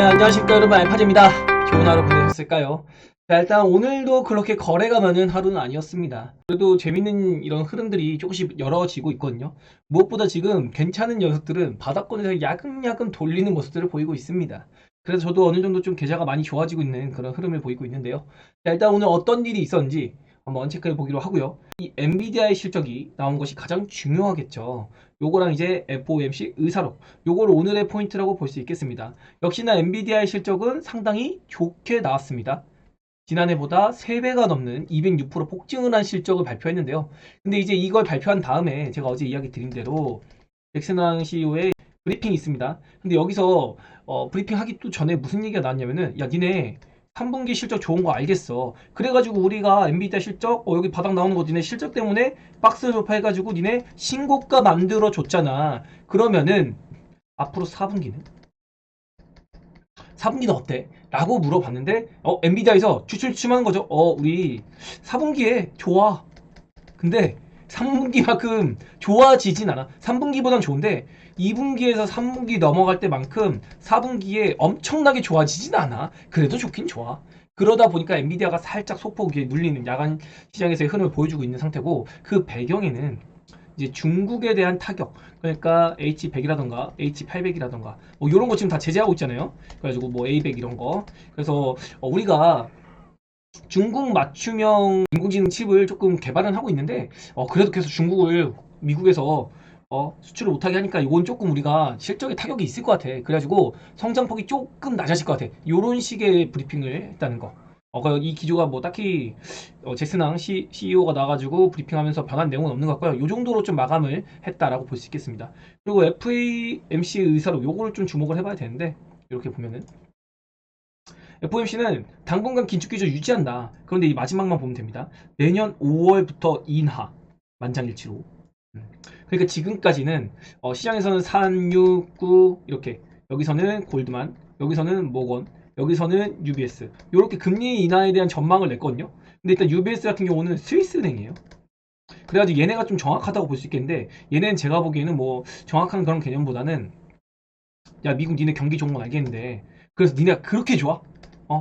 네, 안녕하십니까 여러분, 알파즈입니다. 좋은 하루 보내셨을까요? 자, 일단 오늘도 그렇게 거래가 많은 하루는 아니었습니다. 그래도 재밌는 이런 흐름들이 조금씩 열어지고 있거든요. 무엇보다 지금 괜찮은 녀석들은 바닥권에서 야금야금 돌리는 모습들을 보이고 있습니다. 그래서 저도 어느 정도 좀 계좌가 많이 좋아지고 있는 그런 흐름을 보이고 있는데요. 자, 일단 오늘 어떤 일이 있었는지 한번 체크해 보기로 하고요. 이 엔비디아의 실적이 나온 것이 가장 중요하겠죠. 요거랑 이제 FOMC 의사록, 요걸 오늘의 포인트라고 볼 수 있겠습니다. 역시나 엔비디아의 실적은 상당히 좋게 나왔습니다. 지난해보다 3배가 넘는 206% 폭증을 한 실적을 발표했는데요. 근데 이제 이걸 발표한 다음에 제가 어제 이야기 드린 대로 잭슨왕 CEO의 브리핑이 있습니다. 근데 여기서 브리핑 하기 또 전에 무슨 얘기가 나왔냐면은, 야 니네 3분기 실적 좋은 거 알겠어. 그래가지고 우리가 엔비디아 실적 여기 바닥 나오는 거 니네 실적 때문에 박스 돌파해가지고 니네 신고가 만들어 줬잖아. 그러면은 앞으로 4분기는 어때? 라고 물어봤는데 엔비디아에서 추출추출하는 거죠. 우리 4분기에 좋아. 근데 3분기만큼 좋아지진 않아. 3분기보단 좋은데 2분기에서 3분기 넘어갈 때만큼 4분기에 엄청나게 좋아지진 않아. 그래도 좋긴 좋아. 그러다 보니까 엔비디아가 살짝 소폭 눌리는 야간 시장에서의 흐름을 보여주고 있는 상태고, 그 배경에는 이제 중국에 대한 타격, 그러니까 H100이라던가 H800이라던가 뭐 이런 거 지금 다 제재하고 있잖아요. 그래가지고 뭐 A100 이런 거. 그래서 우리가 중국 맞춤형 인공지능 칩을 조금 개발은 하고 있는데 그래도 계속 중국을 미국에서 수출을 못하게 하니까 이건 조금 우리가 실적에 타격이 있을 것 같아. 그래가지고 성장폭이 조금 낮아질 것 같아. 이런 식의 브리핑을 했다는 거. 이 기조가 뭐 딱히 잭슨왕 CEO가 나가지고 브리핑하면서 변한 내용은 없는 것 같고요. 이 정도로 좀 마감을 했다라고 볼 수 있겠습니다. 그리고 FAMC 의사로 요거를 좀 주목을 해봐야 되는데, 이렇게 보면은 FOMC는 당분간 긴축 기조 유지한다. 그런데 이 마지막만 보면 됩니다. 내년 5월부터 인하, 만장일치로. 그러니까 지금까지는 시장에서는 3, 6, 9 이렇게, 여기서는 골드만, 여기서는 모건, 여기서는 UBS, 이렇게 금리 인하에 대한 전망을 냈거든요. 근데 일단 UBS 같은 경우는 스위스은행이에요. 그래가지고 얘네가 좀 정확하다고 볼 수 있겠는데, 얘네는 제가 보기에는 뭐 정확한 그런 개념보다는, 야 미국 니네 경기 좋은 건 알겠는데 그래서 니네가 그렇게 좋아?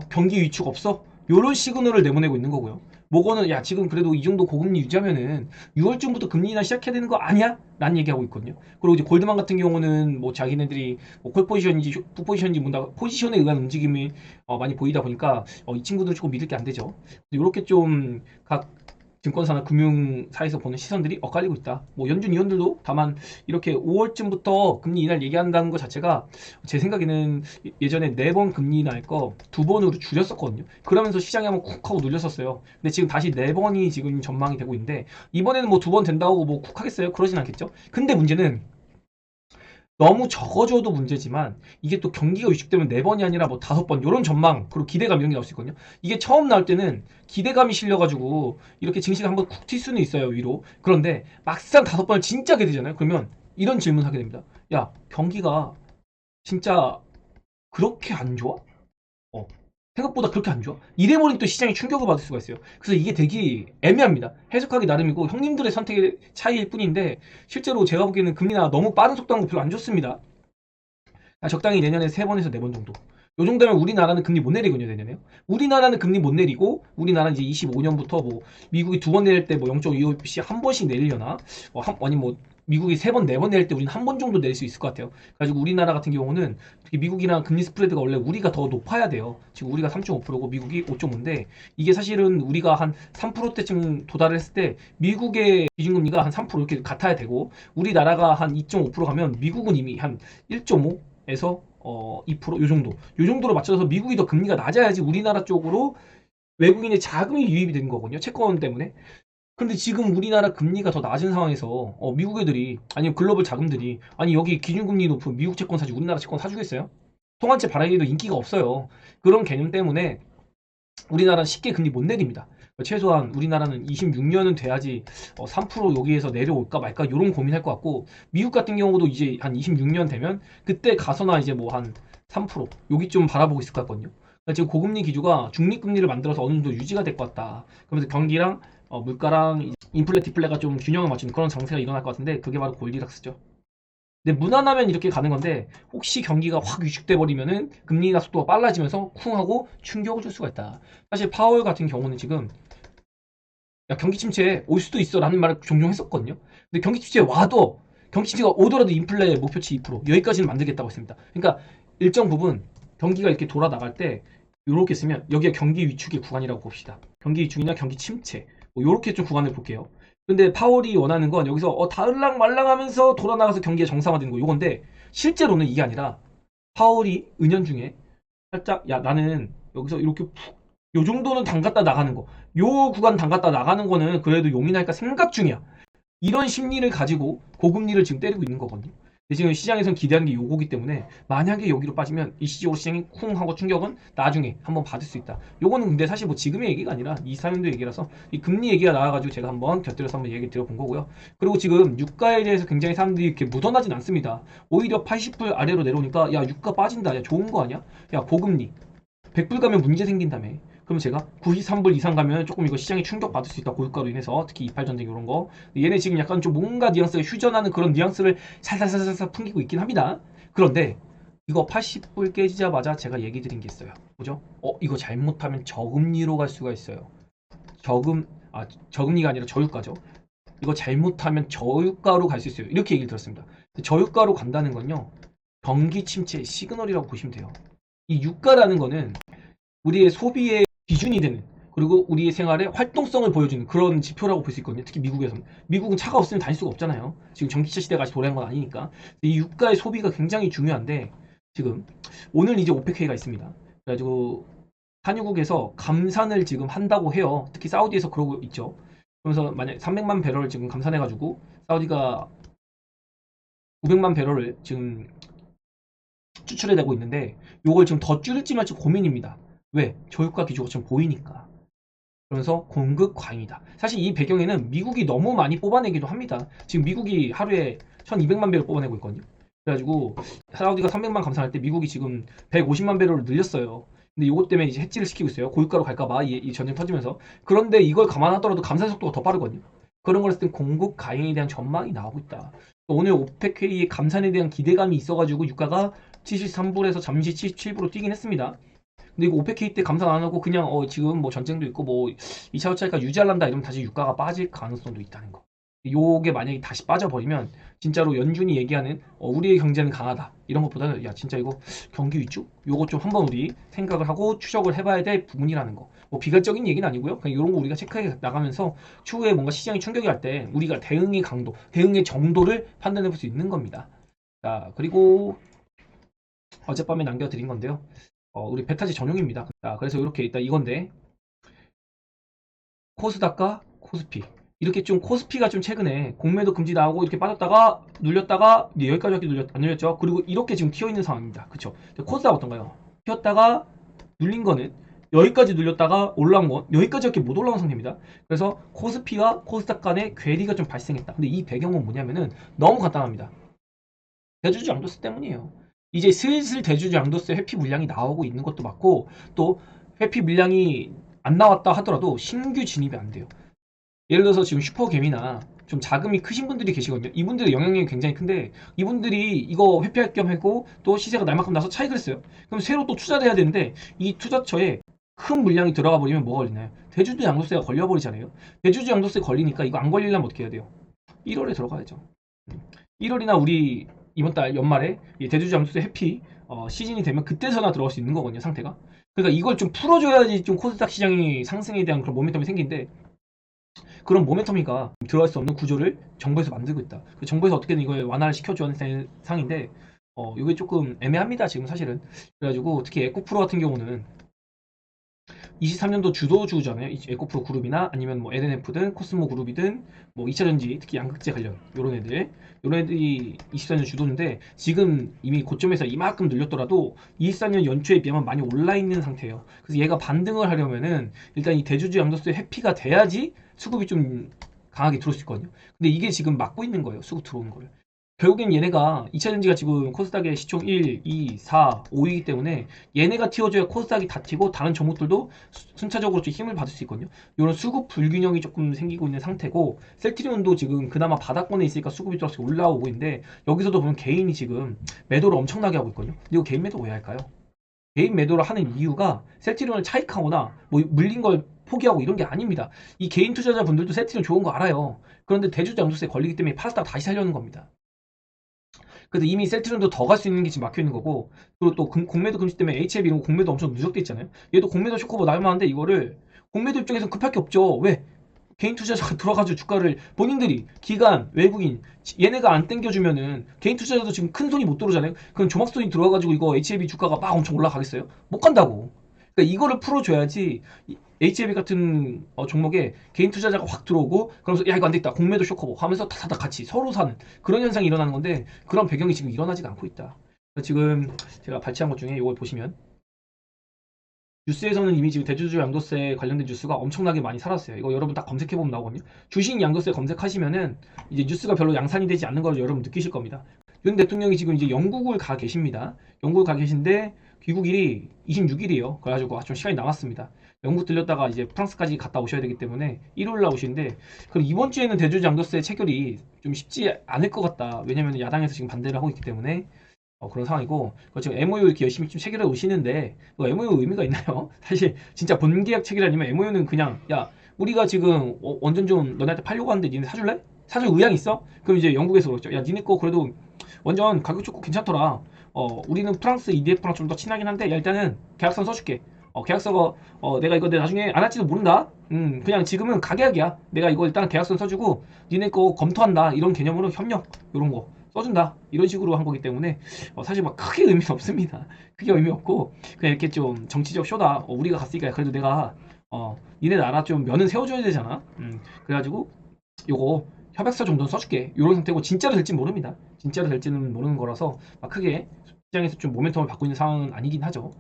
경기 위축 없어? 요런 시그널을 내보내고 있는 거고요. 뭐거는 야 지금 그래도 이 정도 고금리 유지하면은 6월쯤부터 금리 인하 시작해야 되는 거 아니야? 라는 얘기하고 있거든요. 그리고 이제 골드만 같은 경우는 뭐 자기네들이 콜 포지션인지 풋 포지션인지 뭔가 포지션에 의한 움직임이 많이 보이다 보니까 이 친구들은 조금 믿을 게 안 되죠. 이렇게 좀 각 증권사나 금융사에서 보는 시선들이 엇갈리고 있다. 뭐 연준 위원들도 다만 이렇게 5월쯤부터 금리 인하를 얘기한다는 것 자체가 제 생각에는 예전에 4번 금리 인하할 거 2번으로 줄였었거든요. 그러면서 시장이 한번 쿡 하고 눌렸었어요. 근데 지금 다시 4번이 지금 전망이 되고 있는데, 이번에는 뭐 2번 된다고 뭐 쿡 하겠어요? 그러진 않겠죠. 근데 문제는 너무 적어져도 문제지만, 이게 또 경기가 위축되면 4번이 아니라 뭐 5번 이런 전망, 그리고 기대감 이런 게 나올 수 있거든요. 이게 처음 나올 때는 기대감이 실려가지고 이렇게 증시가 한번 쿡 튈 수는 있어요, 위로. 그런데 막상 5번을 진짜 기대잖아요. 그러면 이런 질문 하게 됩니다. 야 경기가 진짜 그렇게 안 좋아? 어, 생각보다 그렇게 안 좋아? 이래버리면 또 시장이 충격을 받을 수가 있어요. 그래서 이게 되게 애매합니다. 해석하기 나름이고 형님들의 선택의 차이일 뿐인데, 실제로 제가 보기에는 금리나 너무 빠른 속도한 거 별로 안 좋습니다. 적당히 내년에 3번에서 4번 정도. 요 정도면 우리나라는 금리 못 내리거든요, 내년에요. 우리나라는 금리 못 내리고, 우리나라는 이제 25년부터 뭐, 미국이 2번 내릴 때 뭐 0.25씩 한 번씩 내리려나? 아니 뭐, 미국이 3번, 4번 내릴 때 우리는 한 번 정도 낼 수 있을 것 같아요. 그래가지고 우리나라 같은 경우는, 특히 미국이랑 금리 스프레드가 원래 우리가 더 높아야 돼요. 지금 우리가 3.5%고 미국이 5.5인데, 이게 사실은 우리가 한 3%대쯤 도달을 했을 때, 미국의 기준금리가 한 3% 이렇게 같아야 되고, 우리나라가 한 2.5% 가면 미국은 이미 한 1.5? 에서 2%? 요 정도. 요 정도로 맞춰서 미국이 더 금리가 낮아야지 우리나라 쪽으로 외국인의 자금이 유입이 되는 거거든요. 채권 때문에. 근데 지금 우리나라 금리가 더 낮은 상황에서 미국 애들이, 아니면 글로벌 자금들이, 아니 여기 기준금리 높은 미국 채권 사지 우리나라 채권 사주겠어요? 통한채 발행에도 인기가 없어요. 그런 개념 때문에 우리나라는 쉽게 금리 못 내립니다. 최소한 우리나라는 26년은 돼야지 3% 여기에서 내려올까 말까 이런 고민할 것 같고, 미국 같은 경우도 이제 한 26년 되면 그때 가서나 이제 뭐 한 3% 여기 좀 바라보고 있을 것 같거든요. 그러니까 지금 고금리 기조가 중립금리를 만들어서 어느 정도 유지가 될 것 같다. 그러면서 경기랑 물가랑 인플레 디플레가 좀 균형을 맞추는 그런 장세가 일어날 것 같은데, 그게 바로 골디락스죠. 근데 무난하면 이렇게 가는 건데 혹시 경기가 확 위축돼 버리면은 금리 인하 속도가 빨라지면서 쿵하고 충격을 줄 수가 있다. 사실 파월 같은 경우는 지금 야, 경기 침체 올 수도 있어 라는 말을 종종 했었거든요. 근데 경기 침체 와도 경기 침체가 오더라도 인플레 목표치 2% 여기까지는 만들겠다고 했습니다. 그러니까 일정 부분 경기가 이렇게 돌아 나갈 때 요렇게 쓰면 여기가 경기 위축의 구간이라고 봅시다. 경기 위축이나 경기 침체 뭐 요렇게 좀 구간을 볼게요. 근데 파월이 원하는 건 여기서 다을랑 말랑하면서 돌아 나가서 경기가 정상화되는 거 요건데 실제로는 이게 아니라 파월이 은연중에 살짝 야 나는 여기서 이렇게 요 정도는 담갔다 나가는 거. 요 구간 담갔다 나가는 거는 그래도 용인할까 생각 중이야. 이런 심리를 가지고 고금리를 지금 때리고 있는 거거든요. 근데 지금 시장에선 기대하는 게 요거기 때문에 만약에 여기로 빠지면 일시적으로 시장이 쿵 하고 충격은 나중에 한번 받을 수 있다. 요거는 근데 사실 뭐 지금의 얘기가 아니라 2, 3년도 얘기라서 이 금리 얘기가 나와가지고 제가 한번 곁들여서 한번 얘기 드려본 거고요. 그리고 지금 유가에 대해서 굉장히 사람들이 이렇게 묻어나진 않습니다. 오히려 80불 아래로 내려오니까 야 유가 빠진다. 야 좋은 거 아니야? 야 고금리 100불 가면 문제 생긴다며. 그럼 제가 93불 이상 가면 조금 이거 시장에 충격받을 수 있다. 고유가로 인해서 특히 이팔 전쟁 이런 거. 얘네 지금 약간 좀 뭔가 뉘앙스가 휴전하는 그런 뉘앙스를 살살살살 풍기고 있긴 합니다. 그런데 이거 80불 깨지자마자 제가 얘기 드린 게 있어요. 뭐죠? 이거 잘못하면 저금리로 갈 수가 있어요. 저금리가 아니라 저유가죠. 이거 잘못하면 저유가로 갈 수 있어요. 이렇게 얘기를 들었습니다. 저유가로 간다는 건요. 경기 침체 시그널이라고 보시면 돼요. 이 유가라는 거는 우리의 소비의 기준이 되는 그리고 우리의 생활의 활동성을 보여주는 그런 지표라고 볼 수 있거든요. 특히 미국에서는. 미국은 차가 없으면 다닐 수가 없잖아요. 지금 전기차 시대가 아직 도래한 건 아니니까. 이 유가의 소비가 굉장히 중요한데 지금 오늘 이제 오펙회의가 있습니다. 그래가지고 산유국에서 감산을 지금 한다고 해요. 특히 사우디에서 그러고 있죠. 그러면서 만약 300만 배럴을 지금 감산해가지고 사우디가 900만 배럴을 지금 추출해내고 있는데 요걸 지금 더 줄일지 말지 고민입니다. 왜? 저유가 기조가 지금 보이니까. 그러면서 공급 과잉이다. 사실 이 배경에는 미국이 너무 많이 뽑아내기도 합니다. 지금 미국이 하루에 1200만 배를 뽑아내고 있거든요. 그래가지고 사우디가 300만 감산할 때 미국이 지금 150만 배를 늘렸어요. 근데 이것 때문에 이제 해지를 시키고 있어요. 고유가로 갈까봐 이 전쟁 터지면서. 그런데 이걸 감안하더라도 감산 속도가 더 빠르거든요. 그런 걸 했을 땐 공급 과잉에 대한 전망이 나오고 있다. 오늘 오펙 회의에 감산에 대한 기대감이 있어가지고 유가가 73불에서 잠시 77불로 뛰긴 했습니다. 근데 이거 오펙 회의 때 감산 안 하고 그냥 지금 뭐 전쟁도 있고 뭐 2차 후차니까 유지할란다 이러면 다시 유가가 빠질 가능성도 있다는 거. 요게 만약에 다시 빠져버리면 진짜로 연준이 얘기하는 우리의 경제는 강하다 이런 것보다는 야 진짜 이거 경기 위축? 요거 좀 한번 우리 생각을 하고 추적을 해봐야 될 부분이라는 거. 뭐 비관적인 얘기는 아니고요. 그냥 이런 거 우리가 체크해 나가면서 추후에 뭔가 시장이 충격이 갈 때 우리가 대응의 강도, 대응의 정도를 판단해 볼 수 있는 겁니다. 자 그리고 어젯밤에 남겨드린 건데요. 우리 베타지 전용입니다. 자, 그래서 이렇게 일단 이건데 코스닥과 코스피 이렇게 좀 코스피가 좀 최근에 공매도 금지 나오고 이렇게 빠졌다가 눌렸다가 이제 여기까지 안 눌렸죠. 그리고 이렇게 지금 튀어 있는 상황입니다. 그쵸? 코스닥 어떤가요? 튀었다가 눌린 거는 여기까지 눌렸다가 올라온 건 여기까지 이렇게 못 올라온 상태입니다. 그래서 코스피와 코스닥 간의 괴리가 좀 발생했다. 근데 이 배경은 뭐냐면은 너무 간단합니다. 대주주 양도세 때문이에요. 이제 슬슬 대주주 양도세 회피 물량이 나오고 있는 것도 맞고 또 회피 물량이 안 나왔다 하더라도 신규 진입이 안 돼요. 예를 들어서 지금 슈퍼개미나 좀 자금이 크신 분들이 계시거든요. 이분들의 영향력이 굉장히 큰데 이분들이 이거 회피할 겸 하고 또 시세가 날만큼 나서 차익을 했어요. 그럼 새로 또 투자를 해야 되는데 이 투자처에 큰 물량이 들어가 버리면 뭐가 걸리나요? 대주주 양도세가 걸려버리잖아요. 대주주 양도세 걸리니까 이거 안 걸리려면 어떻게 해야 돼요? 1월에 들어가야죠. 1월이나 우리 이번 달 연말에 대주주 양도세 회피 시즌이 되면 그때 전화 들어갈 수 있는 거거든요, 상태가. 그러니까 이걸 좀 풀어줘야지 좀 코스닥 시장이 상승에 대한 그런 모멘텀이 생기는데 그런 모멘텀이가 들어갈 수 없는 구조를 정부에서 만들고 있다. 정부에서 어떻게든 이걸 완화를 시켜줘야 하는 상황인데 이게 조금 애매합니다, 지금 사실은. 그래가지고 특히 에코프로 같은 경우는 23년도 주도주잖아요. 에코프로 그룹이나 아니면 뭐 LNF든 코스모 그룹이든 뭐 2차전지 특히 양극재 관련 요런 애들이 24년 주도인데 지금 이미 고점에서 이만큼 늘렸더라도 24년 연초에 비하면 많이 올라 있는 상태예요. 그래서 얘가 반등을 하려면은 일단 이 대주주 양도세 회피가 돼야지 수급이 좀 강하게 들어올 수 있거든요. 근데 이게 지금 막고 있는 거예요. 수급 들어오는 거를. 결국엔 얘네가 2차전지가 지금 코스닥의 시총 1, 2, 4, 5이기 때문에 얘네가 튀어줘야 코스닥이 다 튀고 다른 종목들도 순차적으로 좀 힘을 받을 수 있거든요. 이런 수급 불균형이 조금 생기고 있는 상태고 셀트리온도 지금 그나마 바닥권에 있으니까 수급이 조금씩 올라오고 있는데 여기서도 보면 개인이 지금 매도를 엄청나게 하고 있거든요. 근데 이거 개인 매도 왜 할까요? 개인 매도를 하는 이유가 셀트리온을 차익하거나 뭐 물린 걸 포기하고 이런 게 아닙니다. 이 개인 투자자분들도 셀트리온 좋은 거 알아요. 그런데 대주주 양도세에 걸리기 때문에 팔았다가 다시 살려는 겁니다. 그래서 이미 셀트리온도 더 갈 수 있는 게 지금 막혀 있는 거고, 그리고 또 공매도 금지 때문에 HLB 이런 거 공매도 엄청 누적돼 있잖아요. 얘도 공매도 쇼커버 날만한데 이거를 공매도 입장에서 급할 게 없죠. 왜? 개인 투자자가 들어가지고 주가를 본인들이 기관 외국인 얘네가 안 땡겨주면은 개인 투자자도 지금 큰 손이 못 들어오잖아요. 그럼 조막손이 들어와가지고 이거 HLB 주가가 막 엄청 올라가겠어요? 못 간다고. 그러니까 이거를 풀어줘야지 HLB 같은 종목에 개인 투자자가 확 들어오고 그러면서 야 이거 안 되겠다 공매도 쇼커버 하면서 다다다 같이 서로 사는 그런 현상이 일어나는 건데 그런 배경이 지금 일어나지가 않고 있다. 지금 제가 발췌한 것 중에 이걸 보시면 뉴스에서는 이미 지금 대주주 양도세 관련된 뉴스가 엄청나게 많이 살았어요. 이거 여러분 딱 검색해보면 나오거든요. 주식 양도세 검색하시면은 이제 뉴스가 별로 양산이 되지 않는 걸 여러분 느끼실 겁니다. 윤 대통령이 지금 이제 영국을 가 계십니다. 영국을 가 계신데 귀국일이 26일이에요. 그래가지고 좀 시간이 남았습니다. 영국 들렸다가 이제 프랑스까지 갔다 오셔야 되기 때문에 일요일 날 오시는데 그럼 이번 주에는 대주주 양도세 체결이 좀 쉽지 않을 것 같다. 왜냐면 야당에서 지금 반대를 하고 있기 때문에 그런 상황이고 지금 MOU 이렇게 열심히 좀 체결해 오시는데 MOU 의미가 있나요? 사실 진짜 본계약 체결 아니면 MOU는 그냥 야 우리가 지금 완전 좀 너네한테 팔려고 하는데 니네 사줄래? 사줄 의향 있어? 그럼 이제 영국에서 그렇죠. 야 니네 거 그래도 완전 가격 좋고 괜찮더라. 우리는 프랑스 EDF랑 좀 더 친하긴 한데 야 일단은 계약서 써줄게. 계약서가 내가 이거 나중에 안 할지도 모른다. 그냥 지금은 가계약이야. 내가 이거 일단 계약서 써주고 니네 거 검토한다. 이런 개념으로 협력 이런 거 써준다 이런 식으로 한 거기 때문에 사실 막 크게 의미는 없습니다. 크게 의미 없고 그냥 이렇게 좀 정치적 쇼다. 우리가 갔으니까 그래도 내가 니네 나라 좀 면은 세워줘야 되잖아. 그래가지고 요거 협약서 정도는 써줄게 이런 상태고 진짜로 될지 모릅니다. 진짜로 될지는 모르는 거라서 막 크게 시장에서 좀 모멘텀을 받고 있는 상황은 아니긴 하죠.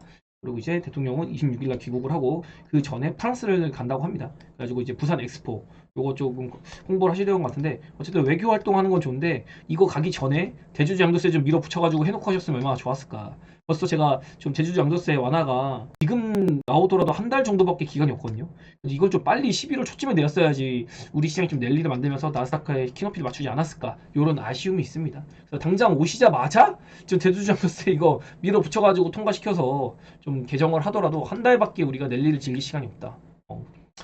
그리고 이제 대통령은 26일 날 귀국을 하고 그 전에 프랑스를 간다고 합니다. 그래가지고 이제 부산 엑스포 요거 조금 홍보를 하시려는 것 같은데 어쨌든 외교 활동하는 건 좋은데 이거 가기 전에 대주주 양도세 좀 밀어붙여가지고 해놓고 하셨으면 얼마나 좋았을까. 벌써 제가 좀 대주주 양도세 완화가 지금 나오더라도 한 달 정도밖에 기간이 없거든요. 그래서 이걸 좀 빨리 11월 초쯤에 내렸어야지 우리 시장이 좀 랠리를 만들면서 나스다크의 키높이를 맞추지 않았을까 이런 아쉬움이 있습니다. 그래서 당장 오시자마자 지금 대주주 양도세 이거 밀어붙여가지고 통과시켜서 좀 개정을 하더라도 한 달밖에 우리가 랠리를 즐길 시간이 없다.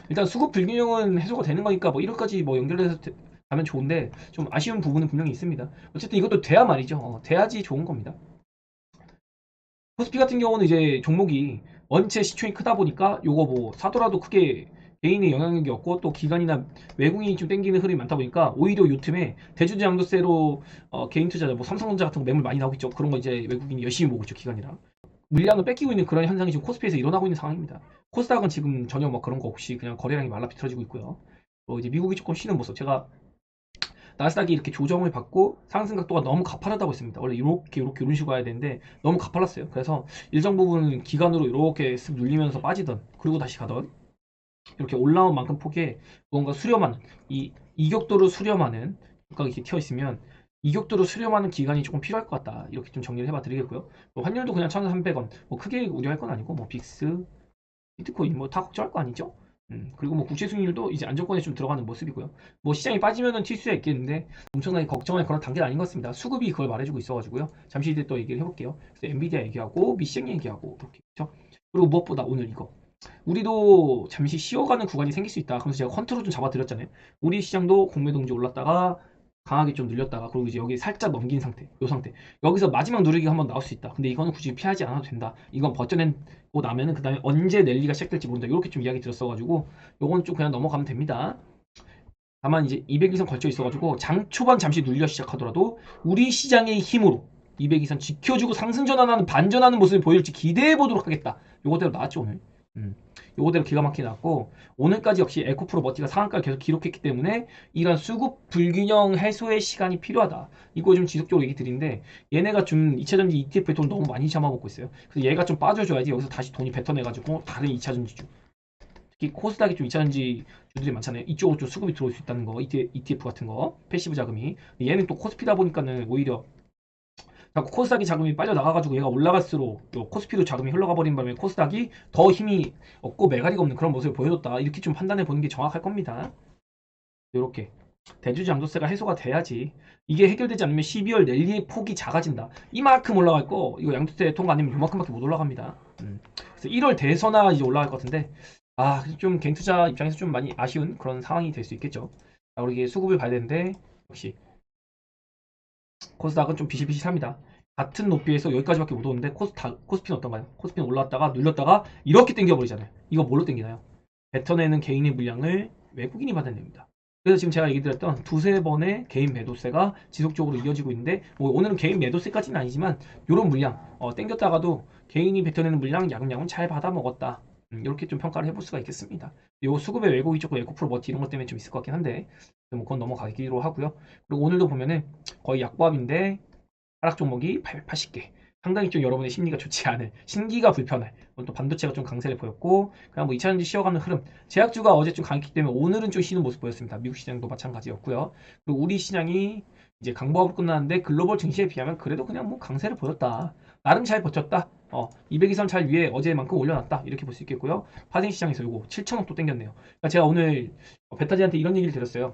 일단 수급 불균형은 해소가 되는 거니까 뭐 1월까지 뭐 연결해서 가면 좋은데 좀 아쉬운 부분은 분명히 있습니다. 어쨌든 이것도 돼야 말이죠. 돼야지 좋은 겁니다. 코스피 같은 경우는 이제 종목이 원체 시총이 크다 보니까 요거 뭐 사더라도 크게 개인의 영향력이 없고 또 기관이나 외국인이 좀 땡기는 흐름이 많다 보니까 오히려 요 틈에 대주주 양도세로 개인 투자자 뭐 삼성전자 같은 거 매물 많이 나오고 있죠. 그런 거 이제 외국인이 열심히 모으고 있죠. 기관이랑. 물량을 뺏기고 있는 그런 현상이 지금 코스피에서 일어나고 있는 상황입니다. 코스닥은 지금 전혀 뭐 그런 거 없이 그냥 거래량이 말라 비틀어지고 있고요. 이제 미국이 조금 쉬는 모습. 제가 나스닥이 이렇게 조정을 받고 상승 각도가 너무 가파르다고 했습니다. 원래 이렇게 이런 식으로 가야 되는데 너무 가팔랐어요. 그래서 일정 부분 기간으로 이렇게 쓱 눌리면서 빠지던 그리고 다시 가던 이렇게 올라온 만큼 폭에 뭔가 수렴하는 이격도를 수렴하는 주가가 이렇게 튀어 있으면 이격도를 수렴하는 기간이 조금 필요할 것 같다. 이렇게 좀 정리를 해봐 드리겠고요. 환율도 그냥 1,300원. 뭐 크게 우려할 건 아니고 뭐 빅스, 비트코인 뭐 다 걱정할 거 아니죠? 그리고 뭐 국채 수익률도 이제 안정권에 좀 들어가는 모습이고요. 뭐 시장이 빠지면은 튈 수야 있겠는데 엄청나게 걱정할 그런 단계는 아닌 것 같습니다. 수급이 그걸 말해주고 있어가지고요. 잠시 뒤에 또 얘기를 해볼게요. 그래서 엔비디아 얘기하고 미시장 얘기하고 이렇게 그렇죠? 그리고 무엇보다 오늘 이거 우리도 잠시 쉬어가는 구간이 생길 수 있다. 그래서 제가 컨트롤 좀 잡아드렸잖아요. 우리 시장도 공매동지 올랐다가 강하게 좀 늘렸다가 그리고 이제 여기 살짝 넘긴 상태, 요 상태. 여기서 마지막 누르기가 한번 나올 수 있다. 근데 이거는 굳이 피하지 않아도 된다. 이건 버텨내고 나면은 그 다음에 언제 랠리가 시작될지 모른다. 이렇게 좀 이야기 들었어가지고 요건 좀 그냥 넘어가면 됩니다. 다만 이제 200일선 걸쳐 있어가지고 장 초반 잠시 눌려 시작하더라도 우리 시장의 힘으로 200일선 지켜주고 상승 전환하는 반전하는 모습을 보일지 기대해 보도록 하겠다. 요거대로 나왔죠 오늘. 요거대로 기가 막히게 나왔고 오늘까지 역시 에코프로 머티가 상한가를 계속 기록했기 때문에 이런 수급 불균형 해소의 시간이 필요하다. 이거 좀 지속적으로 얘기 드리는데 얘네가 좀 2차전지 ETF에 돈 너무 많이 잡아먹고 있어요. 그래서 얘가 좀 빠져줘야지 여기서 다시 돈이 뱉어내가지고 다른 2차전지주 특히 코스닥이 좀 2차전지 주들이 많잖아요. 이쪽으로 좀 수급이 들어올 수 있다는 거, ETF 같은 거, 패시브 자금이. 얘는 또 코스피다 보니까는 오히려 자꾸 코스닥이 자금이 빠져나가가지고 얘가 올라갈수록 또 코스피로 자금이 흘러가 버린 바람에 코스닥이 더 힘이 없고 매가리가 없는 그런 모습을 보여줬다. 이렇게 좀 판단해 보는 게 정확할 겁니다. 이렇게 대주주 양도세가 해소가 돼야지. 이게 해결되지 않으면 12월 랠리의 폭이 작아진다. 이만큼 올라갈 거 이거 양도세 통과 아니면 요만큼밖에 못 올라갑니다. 그래서 1월 돼서나 이제 올라갈 것 같은데 좀 갱투자 입장에서 좀 많이 아쉬운 그런 상황이 될 수 있겠죠. 우리 이게 수급을 봐야 되는데 역시 코스닥은 좀 비실비실합니다. 같은 높이에서 여기까지밖에 못 오는데 코스피는 어떤가요? 코스피는 올라왔다가 눌렸다가 이렇게 당겨버리잖아요. 이거 뭘로 당기나요? 뱉어내는 개인의 물량을 외국인이 받아냅니다. 그래서 지금 제가 얘기 드렸던 두세 번의 개인 매도세가 지속적으로 이어지고 있는데 뭐 오늘은 개인 매도세까지는 아니지만 이런 물량 땡겼다가도 개인이 뱉어내는 물량 야금야금 잘 받아먹었다. 이렇게 좀 평가를 해볼 수가 있겠습니다. 요 수급의 왜곡이 조금 에코프로 버티 이런 것 때문에 좀 있을 것 같긴 한데 뭐 그건 넘어가기로 하고요. 그리고 오늘도 보면은 거의 약보합인데 하락 종목이 80개. 상당히 좀 여러분의 심리가 좋지 않은 신기가 불편할 또 반도체가 좀 강세를 보였고 그냥 뭐 2차전지 쉬어가는 흐름 제약주가 어제 좀 강했기 때문에 오늘은 좀 쉬는 모습 보였습니다. 미국 시장도 마찬가지였고요. 그리고 우리 시장이 이제 강보합으로 끝났는데 글로벌 증시에 비하면 그래도 그냥 뭐 강세를 보였다. 나름 잘 버텼다. 200이선 잘 위에 어제만큼 올려놨다. 이렇게 볼 수 있겠고요. 파생 시장에서 요거 7천억 또 땡겼네요. 그러니까 제가 오늘 베타지한테 이런 얘기를 드렸어요.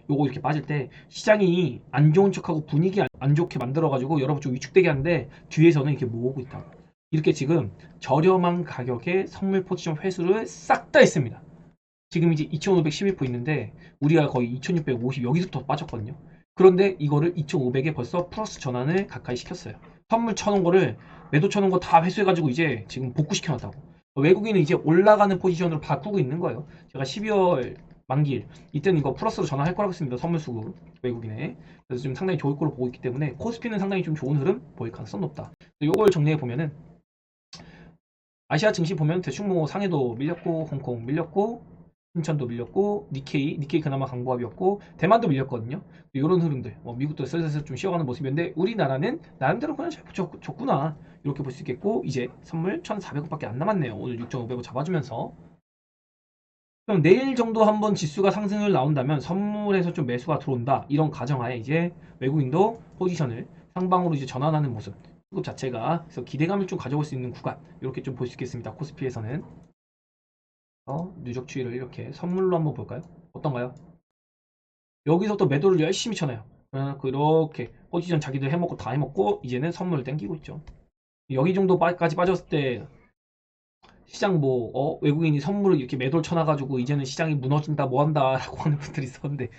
요거 이렇게 빠질 때 시장이 안 좋은 척하고 분위기 안 좋게 만들어가지고 여러분 좀 위축되게 하는데 뒤에서는 이렇게 모으고 있다. 이렇게 지금 저렴한 가격에 선물 포지션 회수를 싹 다 했습니다. 지금 이제 2511% 있는데 우리가 거의 2650 여기서부터 빠졌거든요. 그런데 이거를 2500에 벌써 플러스 전환을 가까이 시켰어요. 선물 쳐놓은 거를 매도 쳐놓은 거 다 회수해가지고 이제 지금 복구시켜놨다고. 외국인은 이제 올라가는 포지션으로 바꾸고 있는 거예요. 제가 12월 만기일 이때는 이거 플러스로 전환할 거라고 했습니다. 선물 수급 외국인에. 그래서 지금 상당히 좋을 거로 보고 있기 때문에 코스피는 상당히 좀 좋은 흐름 보일 가능성 높다. 이걸 정리해 보면은 아시아 증시 보면 대충 뭐 상해도 밀렸고 홍콩 밀렸고 인천도 밀렸고 니케이 그나마 강보합이었고 대만도 밀렸거든요. 이런 흐름들 미국도 슬슬 좀 쉬어가는 모습인데 우리나라는 나름대로 그냥 잘 좋구나 이렇게 볼 수 있겠고 이제 선물 1,400원밖에 안 남았네요. 오늘 6,500원 잡아주면서 그럼 내일 정도 한번 지수가 상승을 나온다면 선물에서 좀 매수가 들어온다 이런 가정하에 이제 외국인도 포지션을 상방으로 이제 전환하는 모습 수급 자체가 그래서 기대감을 좀 가져올 수 있는 구간 이렇게 좀 볼 수 있겠습니다. 코스피에서는 누적 추이를 이렇게 선물로 한번 볼까요? 어떤가요? 여기서 또 매도를 열심히 쳐놔요. 그렇게 포지션 자기들 해먹고 다 해먹고 이제는 선물을 땡기고 있죠. 여기 정도까지 빠졌을 때 시장 외국인이 선물을 이렇게 매도를 쳐놔가지고 이제는 시장이 무너진다 뭐한다 라고 하는 분들이 있었는데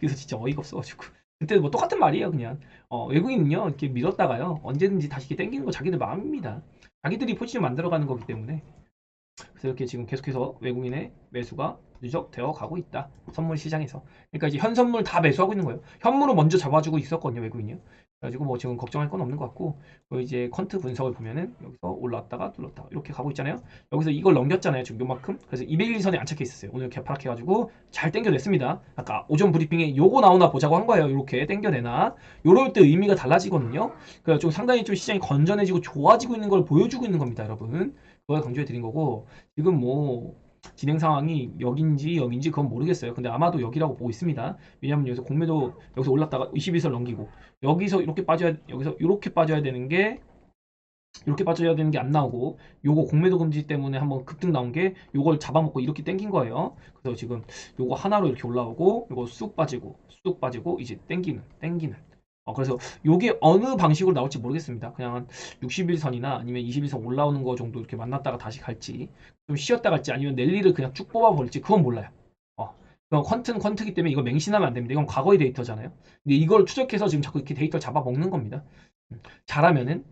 여기서 진짜 어이가 없어가지고 그때 뭐 똑같은 말이에요 그냥 외국인은요 이렇게 밀었다가요 언제든지 다시 이렇게 땡기는 거 자기들 마음입니다. 자기들이 포지션 만들어가는 거기 때문에 그래서 이렇게 지금 계속해서 외국인의 매수가 누적되어 가고 있다. 선물 시장에서. 그러니까 이제 현 선물 다 매수하고 있는 거예요. 현물은 먼저 잡아주고 있었거든요, 외국인이요. 그래가지고 뭐 지금 걱정할 건 없는 것 같고, 이제 퀀트 분석을 보면은 여기서 올라왔다가 눌렀다가 이렇게 가고 있잖아요. 여기서 이걸 넘겼잖아요, 지금 요만큼. 그래서 201선에 안착해 있었어요. 오늘 개파락해가지고 잘 땡겨냈습니다. 아까 오전 브리핑에 요거 나오나 보자고 한 거예요. 이렇게 땡겨내나. 요럴 때 의미가 달라지거든요. 그래서 좀 상당히 좀 시장이 건전해지고 좋아지고 있는 걸 보여주고 있는 겁니다, 여러분. 그걸 강조해 드린 거고 지금 뭐 진행 상황이 여긴지 그건 모르겠어요. 근데 아마도 여기라고 보고 있습니다. 왜냐면 여기서 공매도 여기서 올랐다가 21선 넘기고 여기서 이렇게 빠져야 여기서 이렇게 빠져야 되는 게 이렇게 빠져야 되는 게 안 나오고 요거 공매도 금지 때문에 한번 급등 나온 게 요걸 잡아먹고 이렇게 땡긴 거예요. 그래서 지금 요거 하나로 이렇게 올라오고 요거 쑥 빠지고 이제 땡기는 그래서 요게 어느 방식으로 나올지 모르겠습니다. 그냥 한 60일선이나 아니면 21선 올라오는 거 정도 이렇게 만났다가 다시 갈지 좀 쉬었다 갈지 아니면 랠리를 그냥 쭉 뽑아버릴지 그건 몰라요. 그럼 퀀트는 퀀트기 때문에 이거 맹신하면 안 됩니다. 이건 과거의 데이터잖아요. 근데 이걸 추적해서 지금 자꾸 이렇게 데이터를 잡아먹는 겁니다. 잘하면은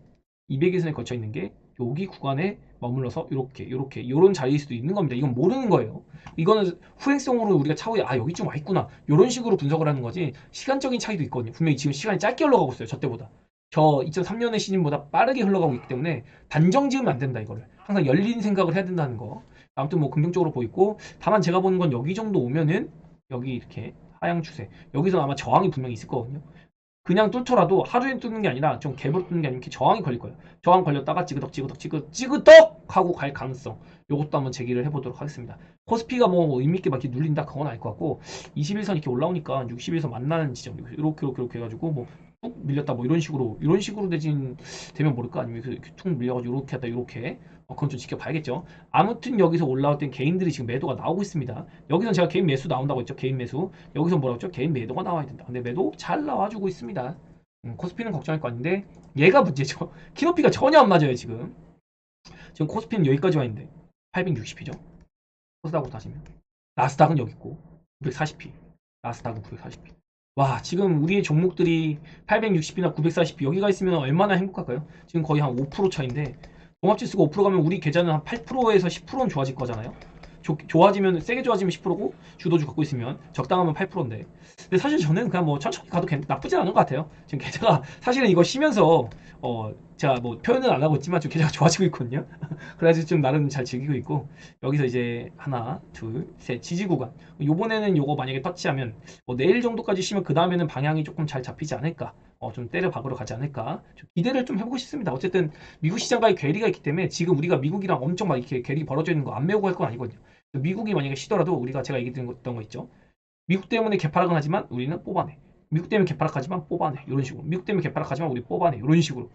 200일선에 걸쳐 있는 게 여기 구간에 머물러서 요런 자리일 수도 있는 겁니다. 이건 모르는 거예요. 이거는 후행성으로 우리가 차후에 여기 좀 와 있구나 요런 식으로 분석을 하는 거지 시간적인 차이도 있거든요. 분명히 지금 시간이 짧게 흘러가고 있어요. 저 때보다. 저 2003년의 시즌보다 빠르게 흘러가고 있기 때문에 단정 지으면 안 된다 이거를. 항상 열린 생각을 해야 된다는 거. 아무튼 뭐 긍정적으로 보이고 다만 제가 보는 건 여기 정도 오면은 여기 이렇게 하향 추세 여기서 아마 저항이 분명히 있을 거거든요. 그냥 뚫더라도 하루에 뚫는 게 아니라 좀 갭으로 뚫는 게 아니면 이렇게 저항이 걸릴 거예요. 저항 걸렸다가 찌그덕 하고 갈 가능성. 요것도 한번 제기를 해보도록 하겠습니다. 코스피가 뭐 의미있게 막 이렇게 눌린다 그건 아닐 것 같고 21선 이렇게 올라오니까 60일선 만나는 지점 이렇게 해가지고 뭐 툭 밀렸다 뭐 이런 식으로 되면 모를까 아니면 이렇게 툭 밀려가지고 이렇게 했다 이렇게 그건 좀 지켜봐야겠죠. 아무튼 여기서 올라올 땐 개인들이 지금 매도가 나오고 있습니다. 여기서 제가 개인 매수 나온다고 했죠. 개인 매수. 여기서 뭐라고 했죠? 개인 매도가 나와야 된다. 근데 매도 잘 나와주고 있습니다. 코스피는 걱정할 거 아닌데 얘가 문제죠. 키높이가 전혀 안 맞아요 지금. 지금 코스피는 여기까지 와 있는데 860p죠. 코스닥으로 따지면 나스닥은 여기 있고 940p. 나스닥은 940p. 와 지금 우리의 종목들이 860p나 940p 여기가 있으면 얼마나 행복할까요? 지금 거의 한 5% 차인데 종합지수가 5% 가면 우리 계좌는 한 8%에서 10%는 좋아질 거잖아요. 좋아지면 세게 좋아지면 10%고 주도주 갖고 있으면 적당하면 8%인데 근데 사실 저는 그냥 뭐 천천히 가도 나쁘지 않은 것 같아요. 지금 계좌가 사실은 이거 쉬면서 제가 뭐 표현은 안 하고 있지만 좀 계좌가 좋아지고 있거든요. 그래서 좀 나름 잘 즐기고 있고 여기서 이제 하나 둘셋 지지 구간 요번에는 요거 만약에 터치하면 뭐 내일 정도까지 쉬면 그 다음에는 방향이 조금 잘 잡히지 않을까 좀 때려 박으러 가지 않을까 좀 기대를 좀 해보고 싶습니다. 어쨌든 미국 시장과의 괴리가 있기 때문에 지금 우리가 미국이랑 엄청 막 이렇게 괴리 벌어져 있는 거 안 메우고 할 건 아니거든요. 미국이 만약에 쉬더라도 우리가 제가 얘기 드렸던 거 있죠. 미국 때문에 개파락은 하지만 우리는 뽑아내. 미국 때문에 개파락하지만 뽑아내. 이런 식으로. 미국 때문에 개파락하지만 우리 뽑아내. 이런 식으로.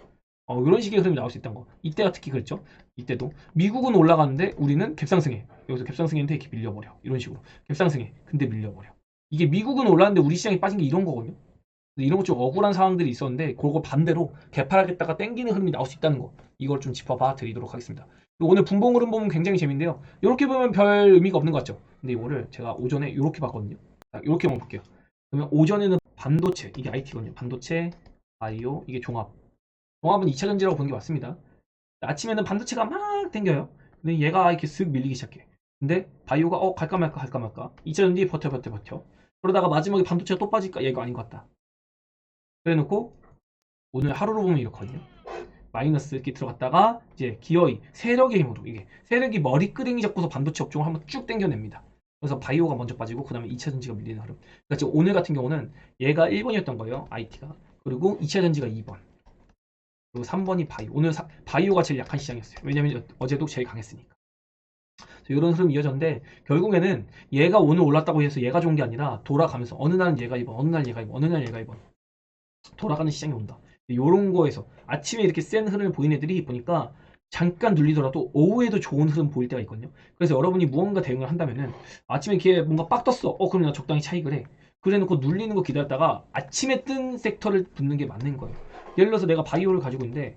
이런 식의 흐름이 나올 수 있다는 거. 이때가 특히 그랬죠. 이때도 미국은 올라가는데 우리는 갭상승해. 여기서 갭상승했는데 이렇게 밀려버려. 이런 식으로. 갭상승해. 근데 밀려버려. 이게 미국은 올랐는데 우리 시장이 빠진 게 이런 거거든요. 이런 거 좀 억울한 상황들이 있었는데 그걸 반대로 개파락했다가 땡기는 흐름이 나올 수 있다는 거. 이걸 좀 짚어봐 드리도록 하겠습니다. 오늘 분봉 흐름 보면 굉장히 재밌는데요. 이렇게 보면 별 의미가 없는 것 같죠. 근데 이거를 제가 오전에 이렇게 봤거든요. 이렇게만 볼게요. 그러면 오전에는 반도체, 이게 IT거든요. 반도체, 바이오, 이게 종합은 2차 전지라고 보는 게 맞습니다. 아침에는 반도체가 막 땡겨요. 근데 얘가 이렇게 쓱 밀리기 시작해. 근데 바이오가 갈까 말까 2차 전지 버텨. 그러다가 마지막에 반도체가 또 빠질까? 얘가 아닌 것 같다. 그래 놓고 오늘 하루로 보면 이렇거든요. 마이너스 이렇게 들어갔다가 이제 기어이 세력의 힘으로 이게 세력이 머리끄댕이 잡고서 반도체 업종을 한번 쭉 당겨냅니다. 그래서 바이오가 먼저 빠지고 그 다음에 2차 전지가 밀리는 흐름. 그러니까 지금 오늘 같은 경우는 얘가 1번이었던 거예요. IT가. 그리고 2차 전지가 2번. 그리고 3번이 바이오. 오늘 바이오가 제일 약한 시장이었어요. 왜냐면 어제도 제일 강했으니까. 이런 흐름이 이어졌는데 결국에는 얘가 오늘 올랐다고 해서 얘가 좋은 게 아니라 돌아가면서 어느 날은 얘가 2번, 어느 날 얘가 2번, 어느 날 얘가 2번. 돌아가는 시장이 온다. 요런 거에서 아침에 이렇게 센 흐름을 보이는 애들이 보니까 잠깐 눌리더라도 오후에도 좋은 흐름 보일 때가 있거든요. 그래서 여러분이 무언가 대응을 한다면은 아침에 이렇게 뭔가 빡 떴어. 그럼 나 적당히 차익을 해. 그래 놓고 눌리는 거 기다렸다가 아침에 뜬 섹터를 붙는 게 맞는 거예요. 예를 들어서 내가 바이오를 가지고 있는데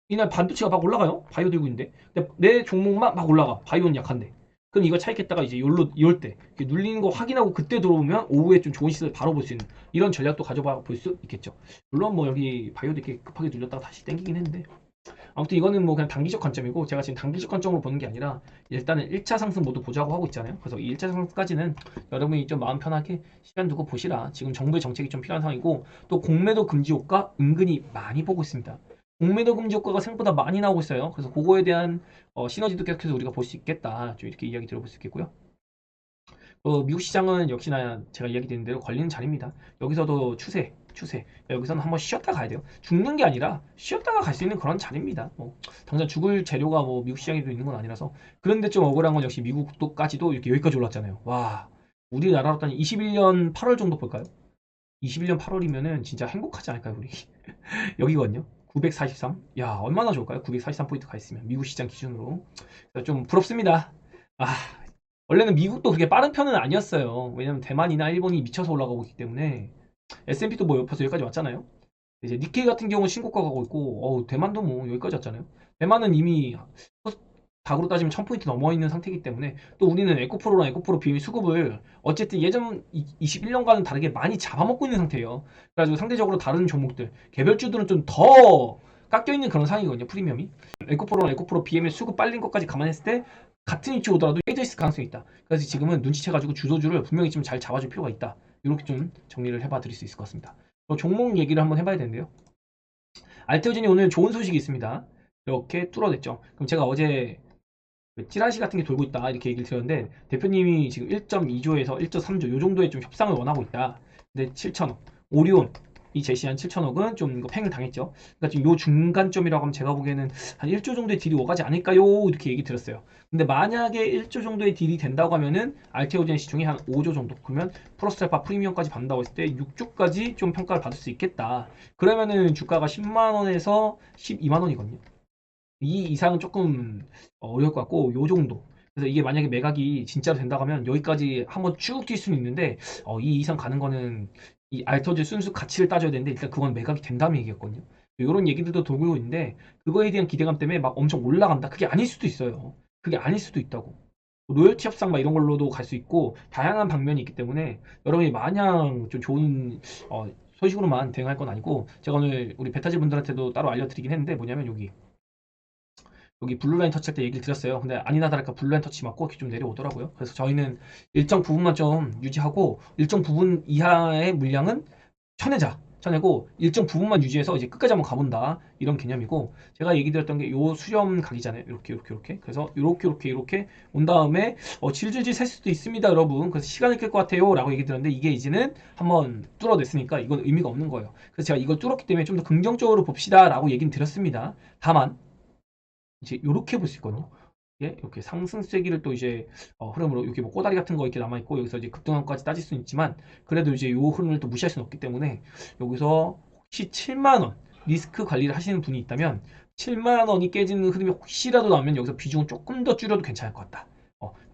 이날 반도체가 막 올라가요. 바이오 들고 있는데 근데 내 종목만 막 올라가. 바이오는 약한데. 그럼 이거 차익했다가 이제 이럴 때 눌리는 거 확인하고 그때 들어오면 오후에 좀 좋은 시세를 바로 볼 수 있는 이런 전략도 가져봐 볼 수 있겠죠. 물론 뭐 여기 바이오도 이렇게 급하게 눌렸다가 다시 땡기긴 했는데 아무튼 이거는 뭐 그냥 단기적 관점이고 제가 지금 단기적 관점으로 보는 게 아니라 일단은 1차 상승 모두 보자고 하고 있잖아요. 그래서 이 1차 상승까지는 여러분이 좀 마음 편하게 시간 두고 보시라. 지금 정부의 정책이 좀 필요한 상황이고 또 공매도 금지 효과 은근히 많이 보고 있습니다. 공매도 금지 효과가 생각보다 많이 나오고 있어요. 그래서 그거에 대한 시너지도 계속해서 우리가 볼 수 있겠다. 좀 이렇게 이야기 들어볼 수 있겠고요. 미국 시장은 역시나 제가 이야기 드린 대로 걸리는 자리입니다. 여기서도 추세. 여기서는 한번 쉬었다 가야 돼요. 죽는 게 아니라 쉬었다가 갈 수 있는 그런 자리입니다. 당장 죽을 재료가 뭐 미국 시장에도 있는 건 아니라서. 그런데 좀 억울한 건 역시 미국도까지도 이렇게 여기까지 올랐잖아요. 와, 우리나라로 따니 21년 8월 정도 볼까요? 21년 8월이면은 진짜 행복하지 않을까요, 우리? 여기거든요. 943. 야, 얼마나 좋을까요? 943포인트 가 있으면 미국 시장 기준으로. 좀 부럽습니다. 아, 원래는 미국도 그렇게 빠른 편은 아니었어요. 왜냐면 대만이나 일본이 미쳐서 올라가고 있기 때문에 S&P도 뭐 옆에서 여기까지 왔잖아요. 이제 니케이 같은 경우는 신고가 가고 있고 대만도 뭐 여기까지 왔잖아요. 대만은 이미 닭으로 따지면 1000포인트 넘어 있는 상태이기 때문에 또 우리는 에코프로랑 에코프로 BM 수급을 어쨌든 예전 21년과는 다르게 많이 잡아먹고 있는 상태예요. 그래가지고 상대적으로 다른 종목들 개별주들은 좀 더 깎여있는 그런 상황이거든요. 프리미엄이 에코프로랑 에코프로 BM의 수급 빨린 것까지 감안했을 때 같은 위치 오더라도 깨져 있을 가능성이 있다. 그래서 지금은 눈치채가지고 주도주를 분명히 좀 잘 잡아줄 필요가 있다. 이렇게 좀 정리를 해봐 드릴 수 있을 것 같습니다. 종목 얘기를 한번 해봐야 되는데요. 알테오젠이 오늘 좋은 소식이 있습니다. 이렇게 뚫어냈죠. 그럼 제가 어제 찌라시 같은 게 돌고 있다 이렇게 얘기를 드렸는데 대표님이 지금 1.2조에서 1.3조 요 정도의 좀 협상을 원하고 있다. 근데 7천억 오리온 이 제시 한 7천억은 좀 이거 팽을 당했죠. 그러니까 지금 요 중간점이라고 하면 제가 보기에는 한 1조 정도의 딜이 오가지 않을까요? 이렇게 얘기 드렸어요. 근데 만약에 1조 정도의 딜이 된다고 하면은 알테오젠시 중에 한 5조 정도, 그러면 플러스 알파 프리미엄까지 받는다고 했을 때 6조까지 좀 평가를 받을 수 있겠다. 그러면은 주가가 10만원에서 12만원이거든요. 이 이상은 조금 어려울 것 같고, 요 정도. 그래서 이게 만약에 매각이 진짜로 된다고 하면 여기까지 한번 쭉 뛸 수는 있는데, 이 이상 가는 거는 이 알터즈 순수 가치를 따져야 되는데, 일단 그건 매각이 된다는 얘기였거든요. 이런 얘기들도 돌고 있는데, 그거에 대한 기대감 때문에 막 엄청 올라간다, 그게 아닐 수도 있어요. 그게 아닐 수도 있다고. 로열티 협상 막 이런 걸로도 갈 수 있고, 다양한 방면이 있기 때문에 여러분이 마냥 좀 좋은 소식으로만 대응할 건 아니고, 제가 오늘 우리 베타즈 분들한테도 따로 알려드리긴 했는데, 뭐냐면 여기 블루라인 터치할 때 얘기를 드렸어요. 근데 아니나 다를까 블루라인 터치 맞고 이렇게 좀 내려오더라고요. 그래서 저희는 일정 부분만 좀 유지하고, 일정 부분 이하의 물량은 쳐내고, 일정 부분만 유지해서 이제 끝까지 한번 가본다, 이런 개념이고, 제가 얘기 드렸던 게 요 수렴 각이잖아요. 이렇게 그래서 이렇게 온 다음에 질질질 셀 수도 있습니다, 여러분. 그래서 시간이 끌 것 같아요 라고 얘기 드렸는데, 이게 이제는 한번 뚫어냈으니까 이건 의미가 없는 거예요. 그래서 제가 이걸 뚫었기 때문에 좀 더 긍정적으로 봅시다 라고 얘기는 드렸습니다. 다만 이제 요렇게 볼 수 있거든요. 예, 이렇게 상승세기를 또 이제 흐름으로, 여기 뭐 꼬다리 같은 거 이렇게 남아 있고, 여기서 이제 급등함까지 따질 수는 있지만, 그래도 이제 요 흐름을 또 무시할 수는 없기 때문에, 여기서 혹시 7만 원 리스크 관리를 하시는 분이 있다면, 7만 원이 깨지는 흐름이 혹시라도 나오면 여기서 비중을 조금 더 줄여도 괜찮을 것 같다.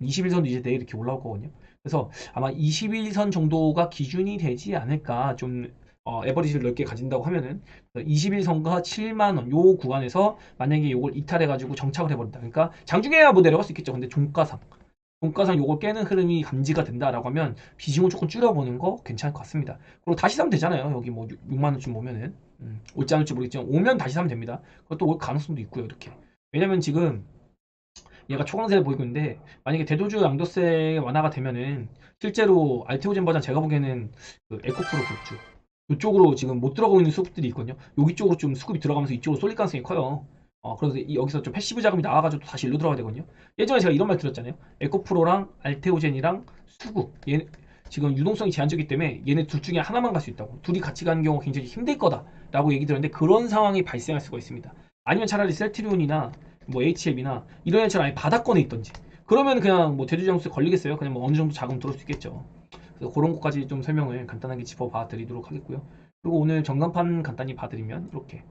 21선도 이제 내일 이렇게 올라올 거거든요. 그래서 아마 21선 정도가 기준이 되지 않을까. 좀 에버리지를 넓게 가진다고 하면은 21선과 7만원 요 구간에서 만약에 요걸 이탈해가지고 정착을 해버린다. 그러니까 장중에야 뭐 내려갈 수 있겠죠. 근데 종가상 요걸 깨는 흐름이 감지가 된다라고 하면 비중을 조금 줄여보는 거 괜찮을 것 같습니다. 그리고 다시 사면 되잖아요. 여기 뭐 6만원쯤 오면은 올지 않을지 모르겠지만, 오면 다시 사면 됩니다. 그것도 올 가능성도 있고요. 이렇게. 왜냐면 지금 얘가 초강세를 보이고 있는데, 만약에 대도주 양도세 완화가 되면은 실제로 알테오젠 버전, 제가 보기에는 그 에코프로 그룹주 이쪽으로 지금 못 들어가고 있는 수급들이 있거든요. 여기 쪽으로 좀 수급이 들어가면서 이쪽으로 쏠릴 가능성이 커요. 그래서 여기서 좀 패시브 자금이 나와가지고 다시 일로 들어가야 되거든요. 예전에 제가 이런 말 들었잖아요. 에코프로랑 알테오젠이랑 수급, 얘 지금 유동성이 제한적이기 때문에 얘네 둘 중에 하나만 갈 수 있다고, 둘이 같이 가는 경우가 굉장히 힘들 거다라고 얘기 들었는데, 그런 상황이 발생할 수가 있습니다. 아니면 차라리 셀트리온이나 뭐 HL이나 이런 애처럼 아예 바닥권에 있던지, 그러면 그냥 뭐 대주장수에 걸리겠어요. 그냥 뭐 어느 정도 자금 들어올 수 있겠죠. 그래서 그런 것까지 좀 설명을 간단하게 짚어봐 드리도록 하겠고요. 그리고 오늘 전광판 간단히 봐드리면, 이렇게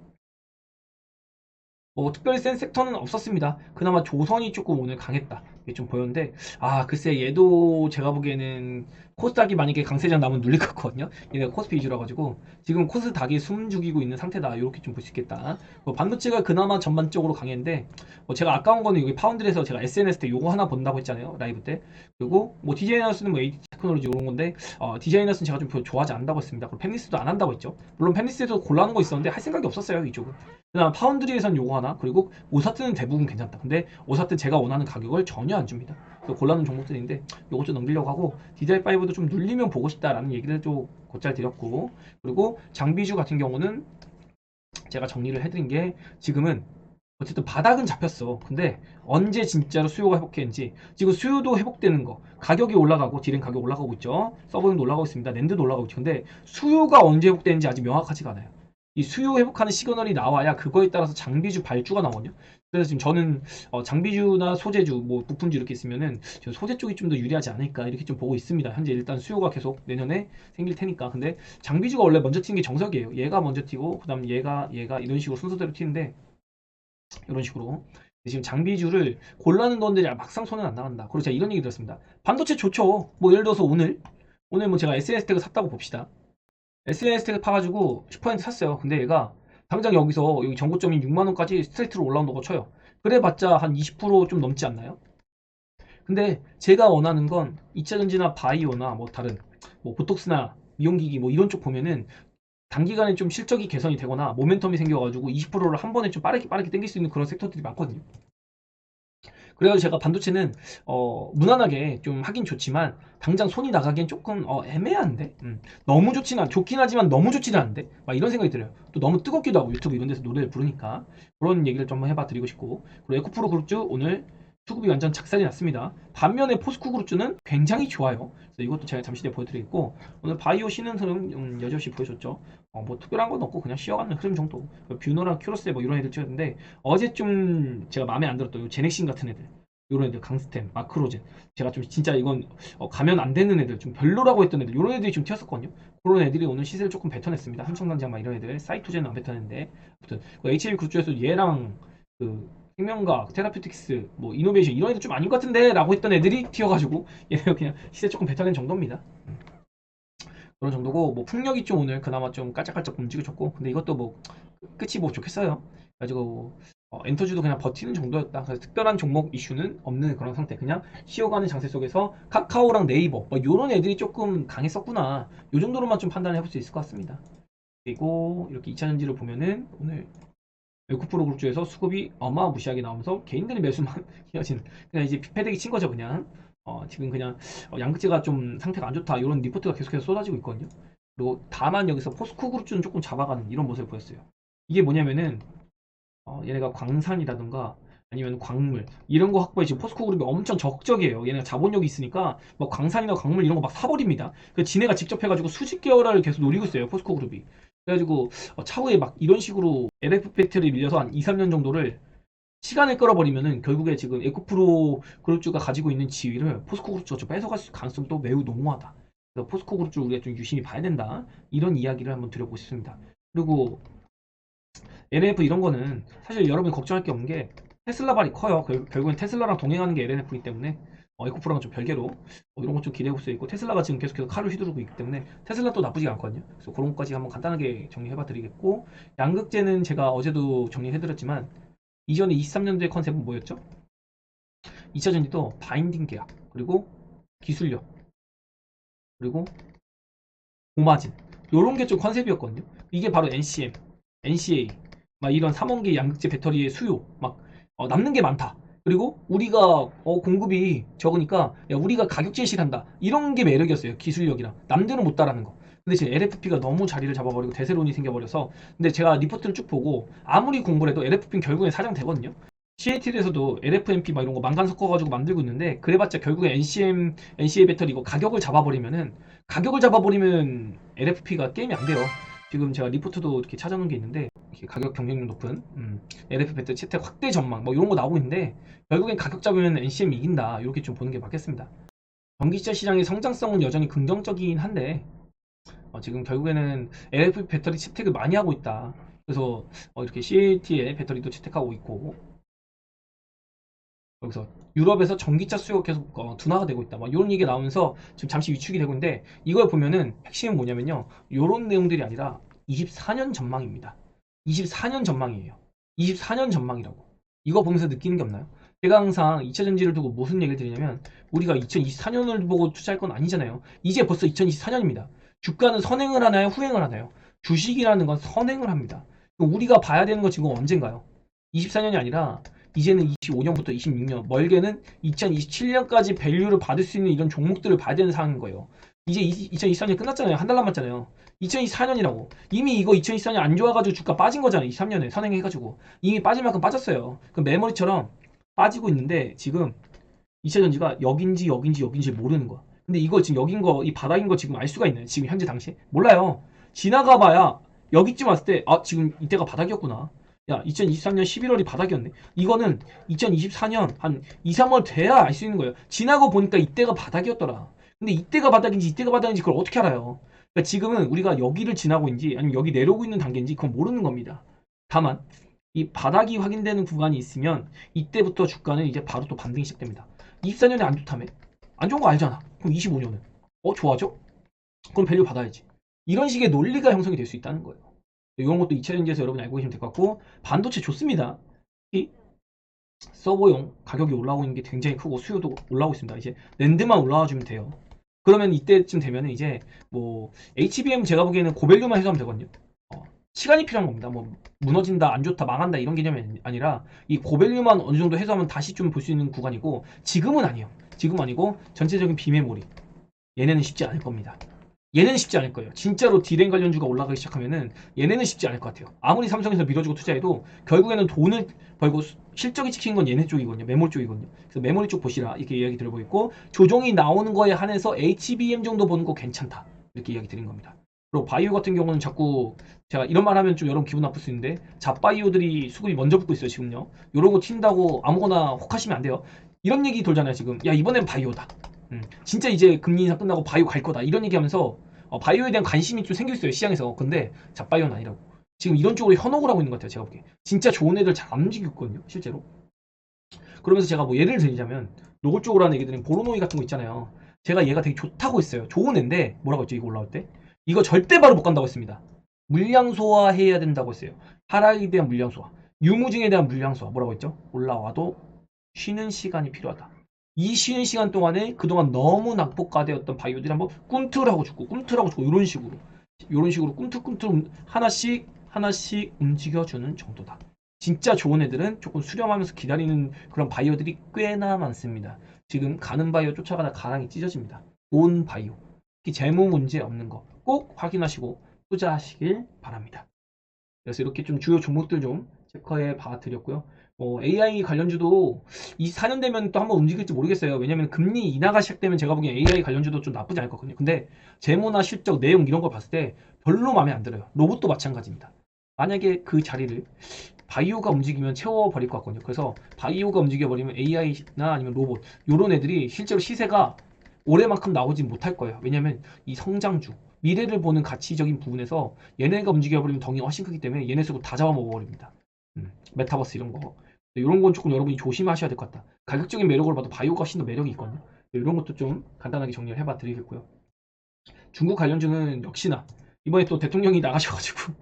뭐 특별히 센 섹터는 없었습니다. 그나마 조선이 조금 오늘 강했다, 이게 좀 보였는데, 글쎄 얘도 제가 보기에는 코스닥이 만약에 강세장 나면 눌릴 것 같거든요. 얘가 코스피 위주라 가지고 지금 코스닥이 숨 죽이고 있는 상태다, 이렇게 좀 볼 수 있겠다. 반도체가 그나마 전반적으로 강했는데, 제가 아까운 거는 여기 파운드에서 제가 SNS 때 요거 하나 본다고 했잖아요, 라이브 때. 그리고 뭐 디자이너스는 뭐 AD 테크놀로지 이런 건데, 디자이너스는 제가 좀 별로 좋아하지 않는다고 했습니다. 그리고 펜리스도 안 한다고 했죠. 물론 펜리스에도 골라놓은 거 있었는데 할 생각이 없었어요, 이쪽은. 그다음 파운드리에선 요거 하나, 그리고 오사트는 대부분 괜찮다. 근데 오사트 제가 원하는 가격을 전혀 안 줍니다. 그래서 골라놓은 종목들인데 요거 좀 넘기려고 하고, DDR5도 좀 눌리면 보고 싶다라는 얘기를 좀 곧잘 드렸고, 그리고 장비주 같은 경우는 제가 정리를 해드린 게, 지금은 어쨌든 바닥은 잡혔어. 근데 언제 진짜로 수요가 회복했는지, 지금 수요도 회복되는 거, 가격이 올라가고, 디램 가격 올라가고 있죠. 서버용도 올라가고 있습니다. 낸드도 올라가고 있죠. 근데 수요가 언제 회복되는지 아직 명확하지가 않아요. 이 수요 회복하는 시그널이 나와야 그거에 따라서 장비주 발주가 나오거든요. 그래서 지금 저는 장비주나 소재주, 뭐 부품주 이렇게 있으면은 저 소재 쪽이 좀 더 유리하지 않을까, 이렇게 좀 보고 있습니다. 현재 일단 수요가 계속 내년에 생길 테니까. 근데 장비주가 원래 먼저 튀는 게 정석이에요. 얘가 먼저 튀고, 그다음 얘가 이런 식으로 순서대로 튀는데, 이런 식으로 지금 장비주를 골라는 건데 막상 손은 안 나간다. 그리고 제가 이런 얘기 들었습니다. 반도체 좋죠. 뭐 예를 들어서 오늘 뭐 제가 SNS 태그 샀다고 봅시다. SNS 태그 파가지고 10% 샀어요. 근데 얘가 당장 여기서 여기 정고점인 6만원까지 스트레이트로 올라온다고 쳐요. 그래봤자 한 20%좀 넘지 않나요? 근데 제가 원하는 건 2차전지나 바이오나 뭐 다른 뭐 보톡스나 미용기기 뭐 이런 쪽 보면은 단기간에 좀 실적이 개선이 되거나 모멘텀이 생겨가지고 20%를 한 번에 좀 빠르게 당길 수 있는 그런 섹터들이 많거든요. 그래가지고 제가 반도체는 무난하게 좀 하긴 좋지만, 당장 손이 나가기엔 조금 애매한데, 너무 좋긴 하지만 너무 좋지는 않은데, 막 이런 생각이 들어요. 또 너무 뜨겁기도 하고, 유튜브 이런 데서 노래를 부르니까. 그런 얘기를 좀 한번 해봐 드리고 싶고, 그리고 에코프로 그룹주 오늘 수급이 완전 작살이 났습니다. 반면에 포스코그룹주는 굉장히 좋아요. 그래서 이것도 제가 잠시 뒤에 보여드리겠고, 오늘 바이오 쉬는 흐름 여전히 보여줬죠. 뭐 특별한 건 없고 그냥 쉬어가는 흐름 정도. 뷰노랑 큐로세 뭐 이런 애들 찍었는데, 어제 좀 제가 마음에 안 들었던 요 제넥신 같은 애들, 요런 애들, 강스템, 마크로젠, 제가 좀 진짜 이건 가면 안 되는 애들, 좀 별로라고 했던 애들, 요런 애들이 좀 튀었었거든요. 그런 애들이 오늘 시세를 조금 뱉어냈습니다. 삼성당장 막 이런 애들, 사이토젠은 안 뱉어냈는데, 아무튼 HL 굿즈에서 얘랑 그 생명과학, 테라피틱스, 뭐 이노베이션 이런 애들 좀 아닌 것 같은데 라고 했던 애들이 튀어가지고 얘네가 그냥 시세 조금 뱉어낸 정도입니다. 그런 정도고, 뭐 풍력이 좀 오늘 그나마 좀 깔짝깔짝 움직여줬고, 근데 이것도 뭐 끝이 뭐 좋겠어요. 그래가지고 엔터주도 그냥 버티는 정도였다. 그래서 특별한 종목 이슈는 없는 그런 상태. 그냥 쉬어가는 장세 속에서 카카오랑 네이버 뭐 이런 애들이 조금 강했었구나. 요 정도로만 좀 판단해 볼 수 있을 것 같습니다. 그리고 이렇게 2차전지를 보면은 오늘 에코프로 그룹주에서 수급이 어마무시하게 나오면서 개인들이 매수만 이어지는, 그냥 이제 패대기 친 거죠. 그냥 지금 그냥 양극재가 좀 상태가 안 좋다 이런 리포트가 계속해서 쏟아지고 있거든요. 그리고 다만 여기서 포스코 그룹주는 조금 잡아가는 이런 모습을 보였어요. 이게 뭐냐면은 얘네가 광산이라든가 아니면 광물 이런 거 확보에 지금 포스코 그룹이 엄청 적적이에요. 얘네가 자본력이 있으니까 뭐 광산이나 광물 이런 거 막 사버립니다. 그 지네가 직접 해가지고 수십 개월을 계속 노리고 있어요. 포스코 그룹이. 그래가지고 차후에 막 이런 식으로 LF 배터리 밀려서 한 2, 3년 정도를 시간을 끌어버리면은 결국에 지금 에코프로 그룹주가 가지고 있는 지위를 포스코 그룹주가 좀 뺏어갈 가능성도 매우 농후하다. 그래서 포스코 그룹주 우리가 좀 유심히 봐야 된다. 이런 이야기를 한번 드려보고 싶습니다. 그리고 LNF 이런 거는 사실 여러분이 걱정할 게 없는 게 테슬라 발이 커요. 결국엔 테슬라랑 동행하는 게 LNF이기 때문에 에코프로랑 좀 별개로 이런 것 좀 기대해 볼 수 있고, 테슬라가 지금 계속해서 칼을 휘두르고 있기 때문에 테슬라도 나쁘지가 않거든요. 그래서 그런 것까지 한번 간단하게 정리해 봐 드리겠고, 양극재는 제가 어제도 정리해 드렸지만 이전에 23년도의 컨셉은 뭐였죠? 2차전지도 바인딩 계약, 그리고 기술력, 그리고 고마진, 요런 게 좀 컨셉이었거든요. 이게 바로 NCM, NCA 막 이런 3원기 양극재 배터리의 수요 막 남는 게 많다. 그리고 우리가 공급이 적으니까 야, 우리가 가격 제시한다. 이런 게 매력이었어요. 기술력이랑 남들은 못 따라하는 거. 근데 지금 LFP가 너무 자리를 잡아버리고 대세론이 생겨버려서, 근데 제가 리포트를 쭉 보고 아무리 공부를 해도 LFP는 결국엔 사장되거든요. CATL에서도 LFMP 막 이런 거 망간 섞어가지고 만들고 있는데, 그래봤자 결국에 NCM, NCA 배터리 이거 가격을 잡아버리면 LFP가 게임이 안 돼요. 지금 제가 리포트도 이렇게 찾아놓은 게 있는데, 이렇게 가격 경쟁력 높은 LF 배터리 채택 확대 전망 뭐 이런 거 나오고 있는데, 결국엔 가격 잡으면 NCM이 이긴다 이렇게 좀 보는 게 맞겠습니다. 전기차 시장의 성장성은 여전히 긍정적이긴 한데 지금 결국에는 LF 배터리 채택을 많이 하고 있다. 그래서 이렇게 CAT의 배터리도 채택하고 있고, 여기서 유럽에서 전기차 수요가 계속 둔화가 되고 있다. 막 이런 얘기가 나오면서 지금 잠시 위축이 되고 있는데, 이걸 보면은 핵심은 뭐냐면요. 이런 내용들이 아니라 24년 전망입니다. 24년 전망이에요. 24년 전망이라고. 이거 보면서 느끼는 게 없나요? 제가 항상 2차 전지를 두고 무슨 얘기를 드리냐면, 우리가 2024년을 보고 투자할 건 아니잖아요. 이제 벌써 2024년입니다. 주가는 선행을 하나요? 후행을 하나요? 주식이라는 건 선행을 합니다. 우리가 봐야 되는 건 지금 언젠가요? 24년이 아니라 이제는 25년부터 26년, 멀게는 2027년까지 밸류를 받을 수 있는 이런 종목들을 봐야 되는 상황인 거예요. 이제 2024년 끝났잖아요. 한 달 남았잖아요. 2024년이라고. 이미 이거 2024년 안 좋아가지고 주가 빠진 거잖아요. 23년에 선행해가지고. 이미 빠질 만큼 빠졌어요. 그 메모리처럼 빠지고 있는데, 지금 2차전지가 여긴지 모르는 거야. 근데 이거 지금 여긴 거, 이 바닥인 거 지금 알 수가 있나요? 지금 현재 당시에? 몰라요. 지나가 봐야 여기쯤 왔을 때, 지금 이때가 바닥이었구나. 야, 2023년 11월이 바닥이었네. 이거는 2024년 한 2, 3월 돼야 알 수 있는 거예요. 지나고 보니까 이때가 바닥이었더라. 근데 이때가 바닥인지 이때가 바닥인지 그걸 어떻게 알아요? 그러니까 지금은 우리가 여기를 지나고 있는지 아니면 여기 내려오고 있는 단계인지 그건 모르는 겁니다. 다만 이 바닥이 확인되는 구간이 있으면 이때부터 주가는 이제 바로 또 반등이 시작됩니다. 24년에 안 좋다며? 안 좋은 거 알잖아. 그럼 25년은 좋아져? 그럼 밸류 받아야지. 이런 식의 논리가 형성이 될 수 있다는 거예요. 이런 것도 2차 전지에서 여러분이 알고 계시면 될 것 같고, 반도체 좋습니다. 이 서버용 가격이 올라오고 있는 게 굉장히 크고 수요도 올라오고 있습니다. 이제 랜드만 올라와 주면 돼요. 그러면 이때쯤 되면 이제 뭐 HBM 제가 보기에는 고밸류만 해소하면 되거든요. 시간이 필요한 겁니다. 뭐 무너진다, 안 좋다, 망한다 이런 개념이 아니라 이 고밸류만 어느 정도 해소하면 다시 좀 볼 수 있는 구간이고, 지금은 아니에요. 지금 아니고 전체적인 비메모리 얘네는 쉽지 않을 겁니다. 얘네는 쉽지 않을 거예요. 진짜로 디램 관련주가 올라가기 시작하면은 얘네는 쉽지 않을 것 같아요. 아무리 삼성에서 밀어주고 투자해도 결국에는 돈을 벌고 실적이 찍힌 건 얘네 쪽이거든요. 메모리 쪽이거든요. 그래서 메모리 쪽 보시라 이렇게 이야기 드려보고 있고, 조정이 나오는 거에 한해서 HBM 정도 보는 거 괜찮다 이렇게 이야기 드린 겁니다. 그리고 바이오 같은 경우는 자꾸 제가 이런 말 하면 좀 여러분 기분 나쁠 수 있는데, 잡바이오들이 수급이 먼저 붙고 있어요 지금요. 요런 거 튄다고 아무거나 혹하시면 안 돼요. 이런 얘기 돌잖아요 지금. 야, 이번엔 바이오다. 진짜 이제 금리 인상 끝나고 바이오 갈 거다 이런 얘기하면서 바이오에 대한 관심이 좀 생겨 있어요 시장에서. 근데 잡바이오는 아니라고. 지금 이런 쪽으로 현혹을 하고 있는 것 같아요 제가 보기에. 진짜 좋은 애들 잘 안 움직였거든요 실제로. 그러면서 제가 뭐 예를 들자면, 노골적으로 하는 얘기들은 보로노이 같은 거 있잖아요. 제가 얘가 되게 좋다고 했어요. 좋은 애인데 뭐라고 했죠 이거 올라올 때? 이거 절대 바로 못 간다고 했습니다. 물량 소화해야 된다고 했어요. 하락에 대한 물량 소화, 유무증에 대한 물량 소화. 뭐라고 했죠? 올라와도 쉬는 시간이 필요하다. 이 쉬는 시간 동안에 그동안 너무 낙폭과대였던 바이오들이 한번 꿈틀하고 죽고 꿈틀하고 죽고 이런 식으로 꿈틀꿈틀 하나씩 하나씩 움직여주는 정도다. 진짜 좋은 애들은 조금 수렴하면서 기다리는 그런 바이오들이 꽤나 많습니다. 지금 가는 바이오 쫓아가다 가랑이 찢어집니다. 좋은 바이오, 특히 재무 문제 없는 거 꼭 확인하시고 투자하시길 바랍니다. 그래서 이렇게 좀 주요 종목들 좀 체크해 봐 드렸고요. AI 관련주도 이 4년 되면 또 한번 움직일지 모르겠어요. 왜냐면 금리 인하가 시작되면 제가 보기엔 AI 관련주도 좀 나쁘지 않을 거거든요. 근데 재무나 실적, 내용 이런 걸 봤을 때 별로 마음에 안 들어요. 로봇도 마찬가지입니다. 만약에 그 자리를 바이오가 움직이면 채워버릴 것 같거든요. 그래서 바이오가 움직여버리면 AI나 아니면 로봇 이런 애들이 실제로 시세가 올해만큼 나오지 못할 거예요. 왜냐면 이 성장주, 미래를 보는 가치적인 부분에서 얘네가 움직여버리면 덩이가 훨씬 크기 때문에 얘네 쓰고 다 잡아먹어버립니다. 메타버스 이런 거. 이런 건 조금 여러분이 조심하셔야 될 것 같다. 가격적인 매력으로 봐도 바이오가 훨씬 더 매력이 있거든요. 이런 것도 좀 간단하게 정리를 해봐 드리겠고요. 중국 관련주는 역시나 이번에 또 대통령이 나가셔가지고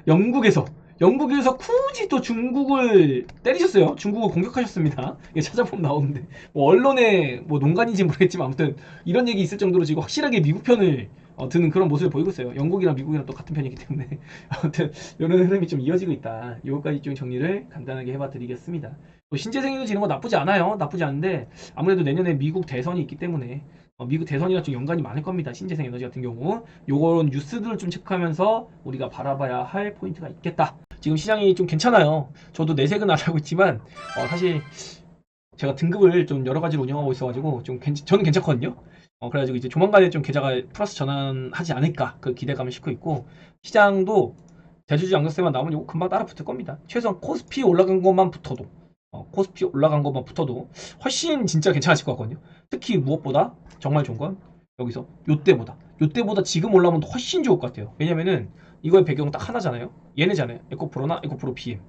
영국에서 영국에서 굳이 또 중국을 때리셨어요. 중국을 공격하셨습니다. 이게 찾아보면 나오는데, 뭐 언론의 뭐 농간인지 모르겠지만 아무튼 이런 얘기 있을 정도로 지금 확실하게 미국 편을 드는 그런 모습을 보이고 있어요. 영국이랑 미국이랑 또 같은 편이기 때문에 아무튼 이런 흐름이 좀 이어지고 있다. 요거까지 좀 정리를 간단하게 해봐 드리겠습니다. 뭐 신재생에도 지는 거 나쁘지 않아요. 나쁘지 않은데 아무래도 내년에 미국 대선이 있기 때문에 미국 대선이랑 좀 연관이 많을 겁니다. 신재생 에너지 같은 경우 요런 뉴스들을 좀 체크하면서 우리가 바라봐야 할 포인트가 있겠다. 지금 시장이 좀 괜찮아요. 저도 내색은 안 하고 있지만 사실 제가 등급을 좀 여러 가지로 운영하고 있어가지고 좀 저는 괜찮거든요. 그래가지고 이제 조만간에 좀 계좌가 플러스 전환하지 않을까 그 기대감을 싣고 있고, 시장도 대주주 양극세만 나오면 이거 금방 따라 붙을 겁니다. 최소한 코스피 올라간 것만 붙어도 코스피 올라간 것만 붙어도 훨씬 진짜 괜찮아질 것 같거든요. 특히 무엇보다 정말 좋은 건 여기서 요때보다 지금 올라오면 훨씬 좋을 것 같아요. 왜냐면은 이거의 배경 딱 하나잖아요. 얘네잖아요. 에코프로나 에코프로 BM.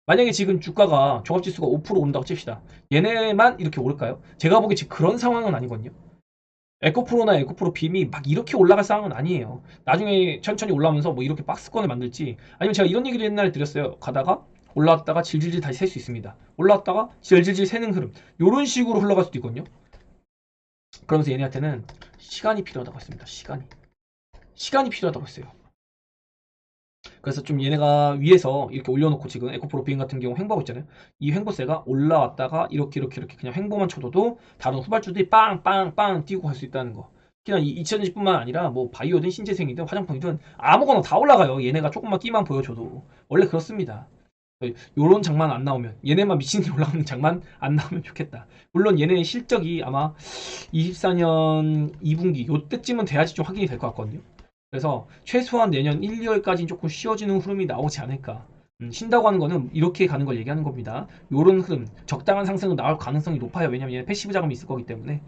만약에 지금 주가가 종합지수가 5% 오른다고 칩시다. 얘네만 이렇게 오를까요? 제가 보기에 지금 그런 상황은 아니거든요. 에코프로나 에코프로 빔이 막 이렇게 올라갈 상황은 아니에요. 나중에 천천히 올라오면서 뭐 이렇게 박스권을 만들지, 아니면 제가 이런 얘기를 옛날에 드렸어요. 가다가 올라왔다가 질질질 다시 셀 수 있습니다. 올라왔다가 질질질 새는 흐름, 요런 식으로 흘러갈 수도 있거든요. 그러면서 얘네한테는 시간이 필요하다고 했습니다. 시간이 필요하다고 했어요. 그래서 좀 얘네가 위에서 이렇게 올려놓고 지금 에코프로 비행 같은 경우 횡보하고 있잖아요. 이 횡보세가 올라왔다가 이렇게 그냥 횡보만 쳐둬도 다른 후발주들이 빵빵빵 뛰고 갈 수 있다는 거. 특히나 2020뿐만 아니라 뭐 바이오든 신재생이든 화장품이든 아무거나 다 올라가요. 얘네가 조금만 끼만 보여줘도. 원래 그렇습니다. 요런 장만 안 나오면, 얘네만 미친듯이 올라가는 장만 안 나오면 좋겠다. 물론 얘네의 실적이 아마 24년 2분기 요때쯤은 돼야지 좀 확인이 될 것 같거든요. 그래서 최소한 내년 1, 2월까지는 조금 쉬어지는 흐름이 나오지 않을까. 쉰다고 하는 거는 이렇게 가는 걸 얘기하는 겁니다. 요런 흐름, 적당한 상승은 나올 가능성이 높아요. 왜냐면 얘는 패시브 자금이 있을 거기 때문에.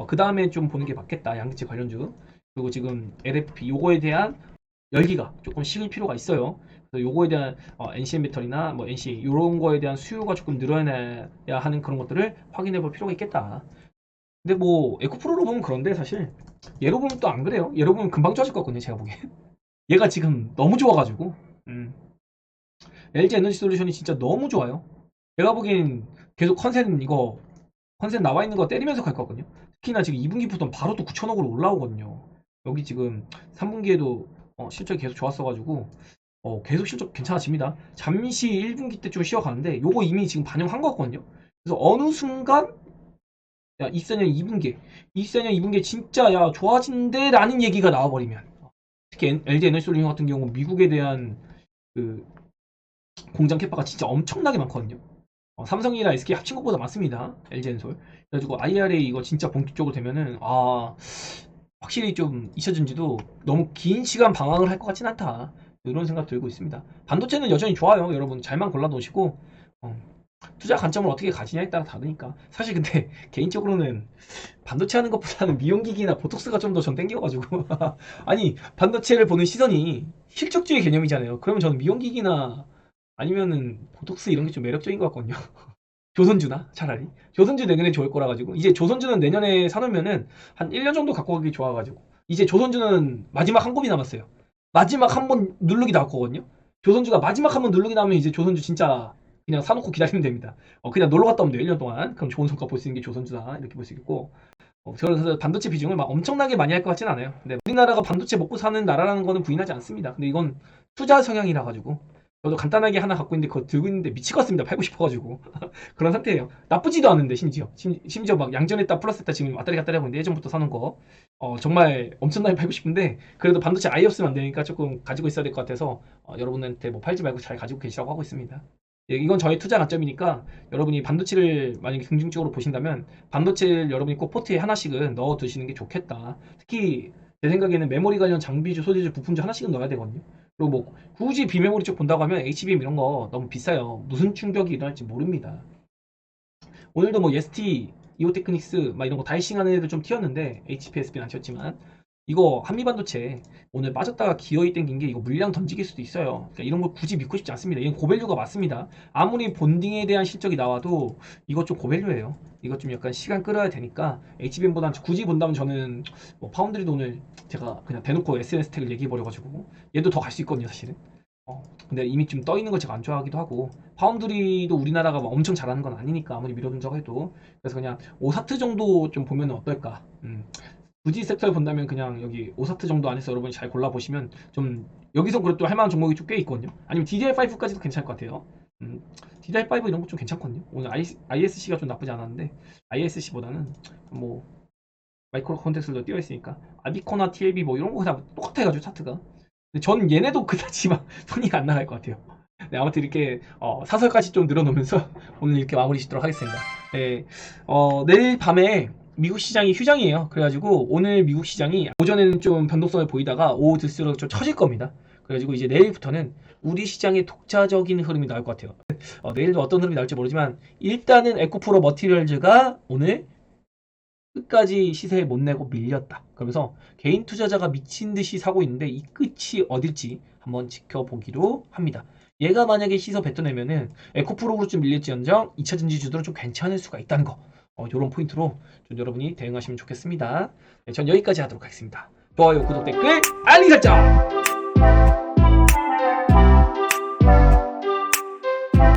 그 다음에 좀 보는 게 맞겠다. 양극재 관련주. 그리고 지금 LFP 요거에 대한 열기가 조금 식을 필요가 있어요. 그래서 요거에 대한 NCM 배터리나 뭐 NC 요런 거에 대한 수요가 조금 늘어나야 하는 그런 것들을 확인해 볼 필요가 있겠다. 근데 뭐 에코프로로 보면 그런데 사실 얘로 보면 또 안 그래요. 얘로 보면 금방 좋아질 것 같거든요. 제가 보기엔. 얘가 지금 너무 좋아가지고 LG 에너지 솔루션이 진짜 너무 좋아요. 제가 보기엔 계속 컨센 나와 있는 거 때리면서 갈 거거든요. 특히나 지금 2분기부터 바로 또 9천억으로 올라오거든요. 여기 지금 3분기에도 실적이 계속 좋았어가지고 계속 실적 괜찮아집니다. 잠시 1분기 때 좀 쉬어가는데 요거 이미 지금 반영한 거 같거든요. 그래서 어느 순간 야, 24년 2분기. 24년 2분기 진짜 야, 좋아진대 라는 얘기가 나와버리면. 특히 LG 에너지솔루션 같은 경우 미국에 대한 그 공장 캐파가 진짜 엄청나게 많거든요. 삼성이랑 SK 합친 것보다 많습니다. LG엔솔. 그래가지고 IRA 이거 진짜 본격적으로 되면은 확실히 좀 잊혀진지도 너무 긴 시간 방황을 할 것 같진 않다. 이런 생각 들고 있습니다. 반도체는 여전히 좋아요. 여러분 잘만 골라 놓으시고 투자 관점을 어떻게 가지냐에 따라 다르니까. 사실 근데 개인적으로는 반도체 하는 것보다는 미용기기나 보톡스가 좀 더 전 땡겨가지고 아니 반도체를 보는 시선이 실적주의 개념이잖아요. 그러면 저는 미용기기나 아니면은 보톡스 이런 게 좀 매력적인 것 같거든요. 조선주나 차라리 조선주 내년에 좋을 거라 가지고 이제 조선주는 내년에 사놓으면은 한 1년 정도 갖고 가기 좋아가지고 이제 조선주는 마지막 한 곱이 남았어요. 마지막 한 번 누르기 나올 거거든요. 조선주가 마지막 한 번 누르기 나오면 이제 조선주 진짜 그냥 사놓고 기다리면 됩니다. 그냥 놀러 갔다 오면 돼요. 1년 동안. 그럼 좋은 성과 볼 수 있는 게 조선주다 이렇게 볼 수 있겠고 그래서 반도체 비중을 막 엄청나게 많이 할 것 같진 않아요. 근데 우리나라가 반도체 먹고 사는 나라라는 거는 부인하지 않습니다. 근데 이건 투자 성향이라 가지고 저도 간단하게 하나 갖고 있는데 그거 들고 있는데 미칠 것 같습니다. 팔고 싶어가지고 그런 상태예요. 나쁘지도 않은데 심지어 막 양전했다 플러스했다 지금 왔다리 갔다리 하고 있는데 예전부터 사는 거 정말 엄청나게 팔고 싶은데 그래도 반도체 아예 없으면 안 되니까 조금 가지고 있어야 될 것 같아서 여러분한테 뭐 팔지 말고 잘 가지고 계시라고 하고 있습니다. 예, 이건 저의 투자 관점이니까 여러분이 반도체를 만약에 긍정적으로 보신다면 반도체를 여러분이 꼭 포트에 하나씩은 넣어 두시는 게 좋겠다. 특히 제 생각에는 메모리 관련 장비주, 소재주, 부품주 하나씩은 넣어야 되거든요. 그리고 뭐 굳이 비메모리 쪽 본다고 하면 HBM 이런 거 너무 비싸요. 무슨 충격이 일어날지 모릅니다. 오늘도 뭐 예스티, 이오테크닉스 막 이런 거 다이싱 하는 애들 좀 튀었는데 HPSP는 안 튀었지만 이거 한미반도체 오늘 빠졌다가 기어이 땡긴 게 이거 물량 던지길 수도 있어요. 그러니까 이런 걸 굳이 믿고 싶지 않습니다. 이건 고밸류가 맞습니다. 아무리 본딩에 대한 실적이 나와도 이거 좀 고밸류예요. 이거 좀 약간 시간 끌어야 되니까 HBM보단 굳이 본다면 저는 뭐 파운드리도 오늘 제가 그냥 대놓고 SNS 태그를 얘기해버려가지고 얘도 더 갈 수 있거든요 사실은. 근데 이미 좀 떠 있는 걸 제가 안 좋아하기도 하고 파운드리도 우리나라가 막 엄청 잘하는 건 아니니까 아무리 밀어둔다고 해도 그래서 그냥 오사트 정도 좀 보면 어떨까. 굳이 섹터를 본다면 그냥 여기 오사트 정도 안에서 여러분이 잘 골라보시면 좀 여기서 그래도 할 만한 종목이 좀 꽤 있거든요. 아니면 DDR5까지도 괜찮을 것 같아요. DDR5 이런 거 좀 괜찮거든요. 오늘 ISC가 좀 나쁘지 않았는데 ISC보다는 뭐 마이크로 컨텍스트도 띄어 있으니까 아비코나 TLB 뭐 이런 거 다 똑같아가지고 차트가. 근데 전 얘네도 그다지 막 손이 안 나갈 것 같아요. 네, 아무튼 이렇게 사설까지 좀 늘어놓으면서 오늘 이렇게 마무리 짓도록 하겠습니다. 네, 내일 밤에 미국 시장이 휴장이에요. 그래가지고 오늘 미국 시장이 오전에는 좀 변동성을 보이다가 오후 들수록 좀 처질 겁니다. 그래가지고 이제 내일부터는 우리 시장의 독자적인 흐름이 나올 것 같아요. 내일도 어떤 흐름이 나올지 모르지만 일단은 에코프로 머티리얼즈가 오늘 끝까지 시세에 못 내고 밀렸다. 그러면서 개인 투자자가 미친 듯이 사고 있는데 이 끝이 어딜지 한번 지켜보기로 합니다. 얘가 만약에 시서 뱉어내면은 에코프로그로 좀 밀릴지언정 2차 전지주들은 좀 괜찮을 수가 있다는 거. 요런 포인트로 좀 여러분이 대응하시면 좋겠습니다. 네, 전 여기까지 하도록 하겠습니다. 좋아요, 구독, 댓글, 알림 설정!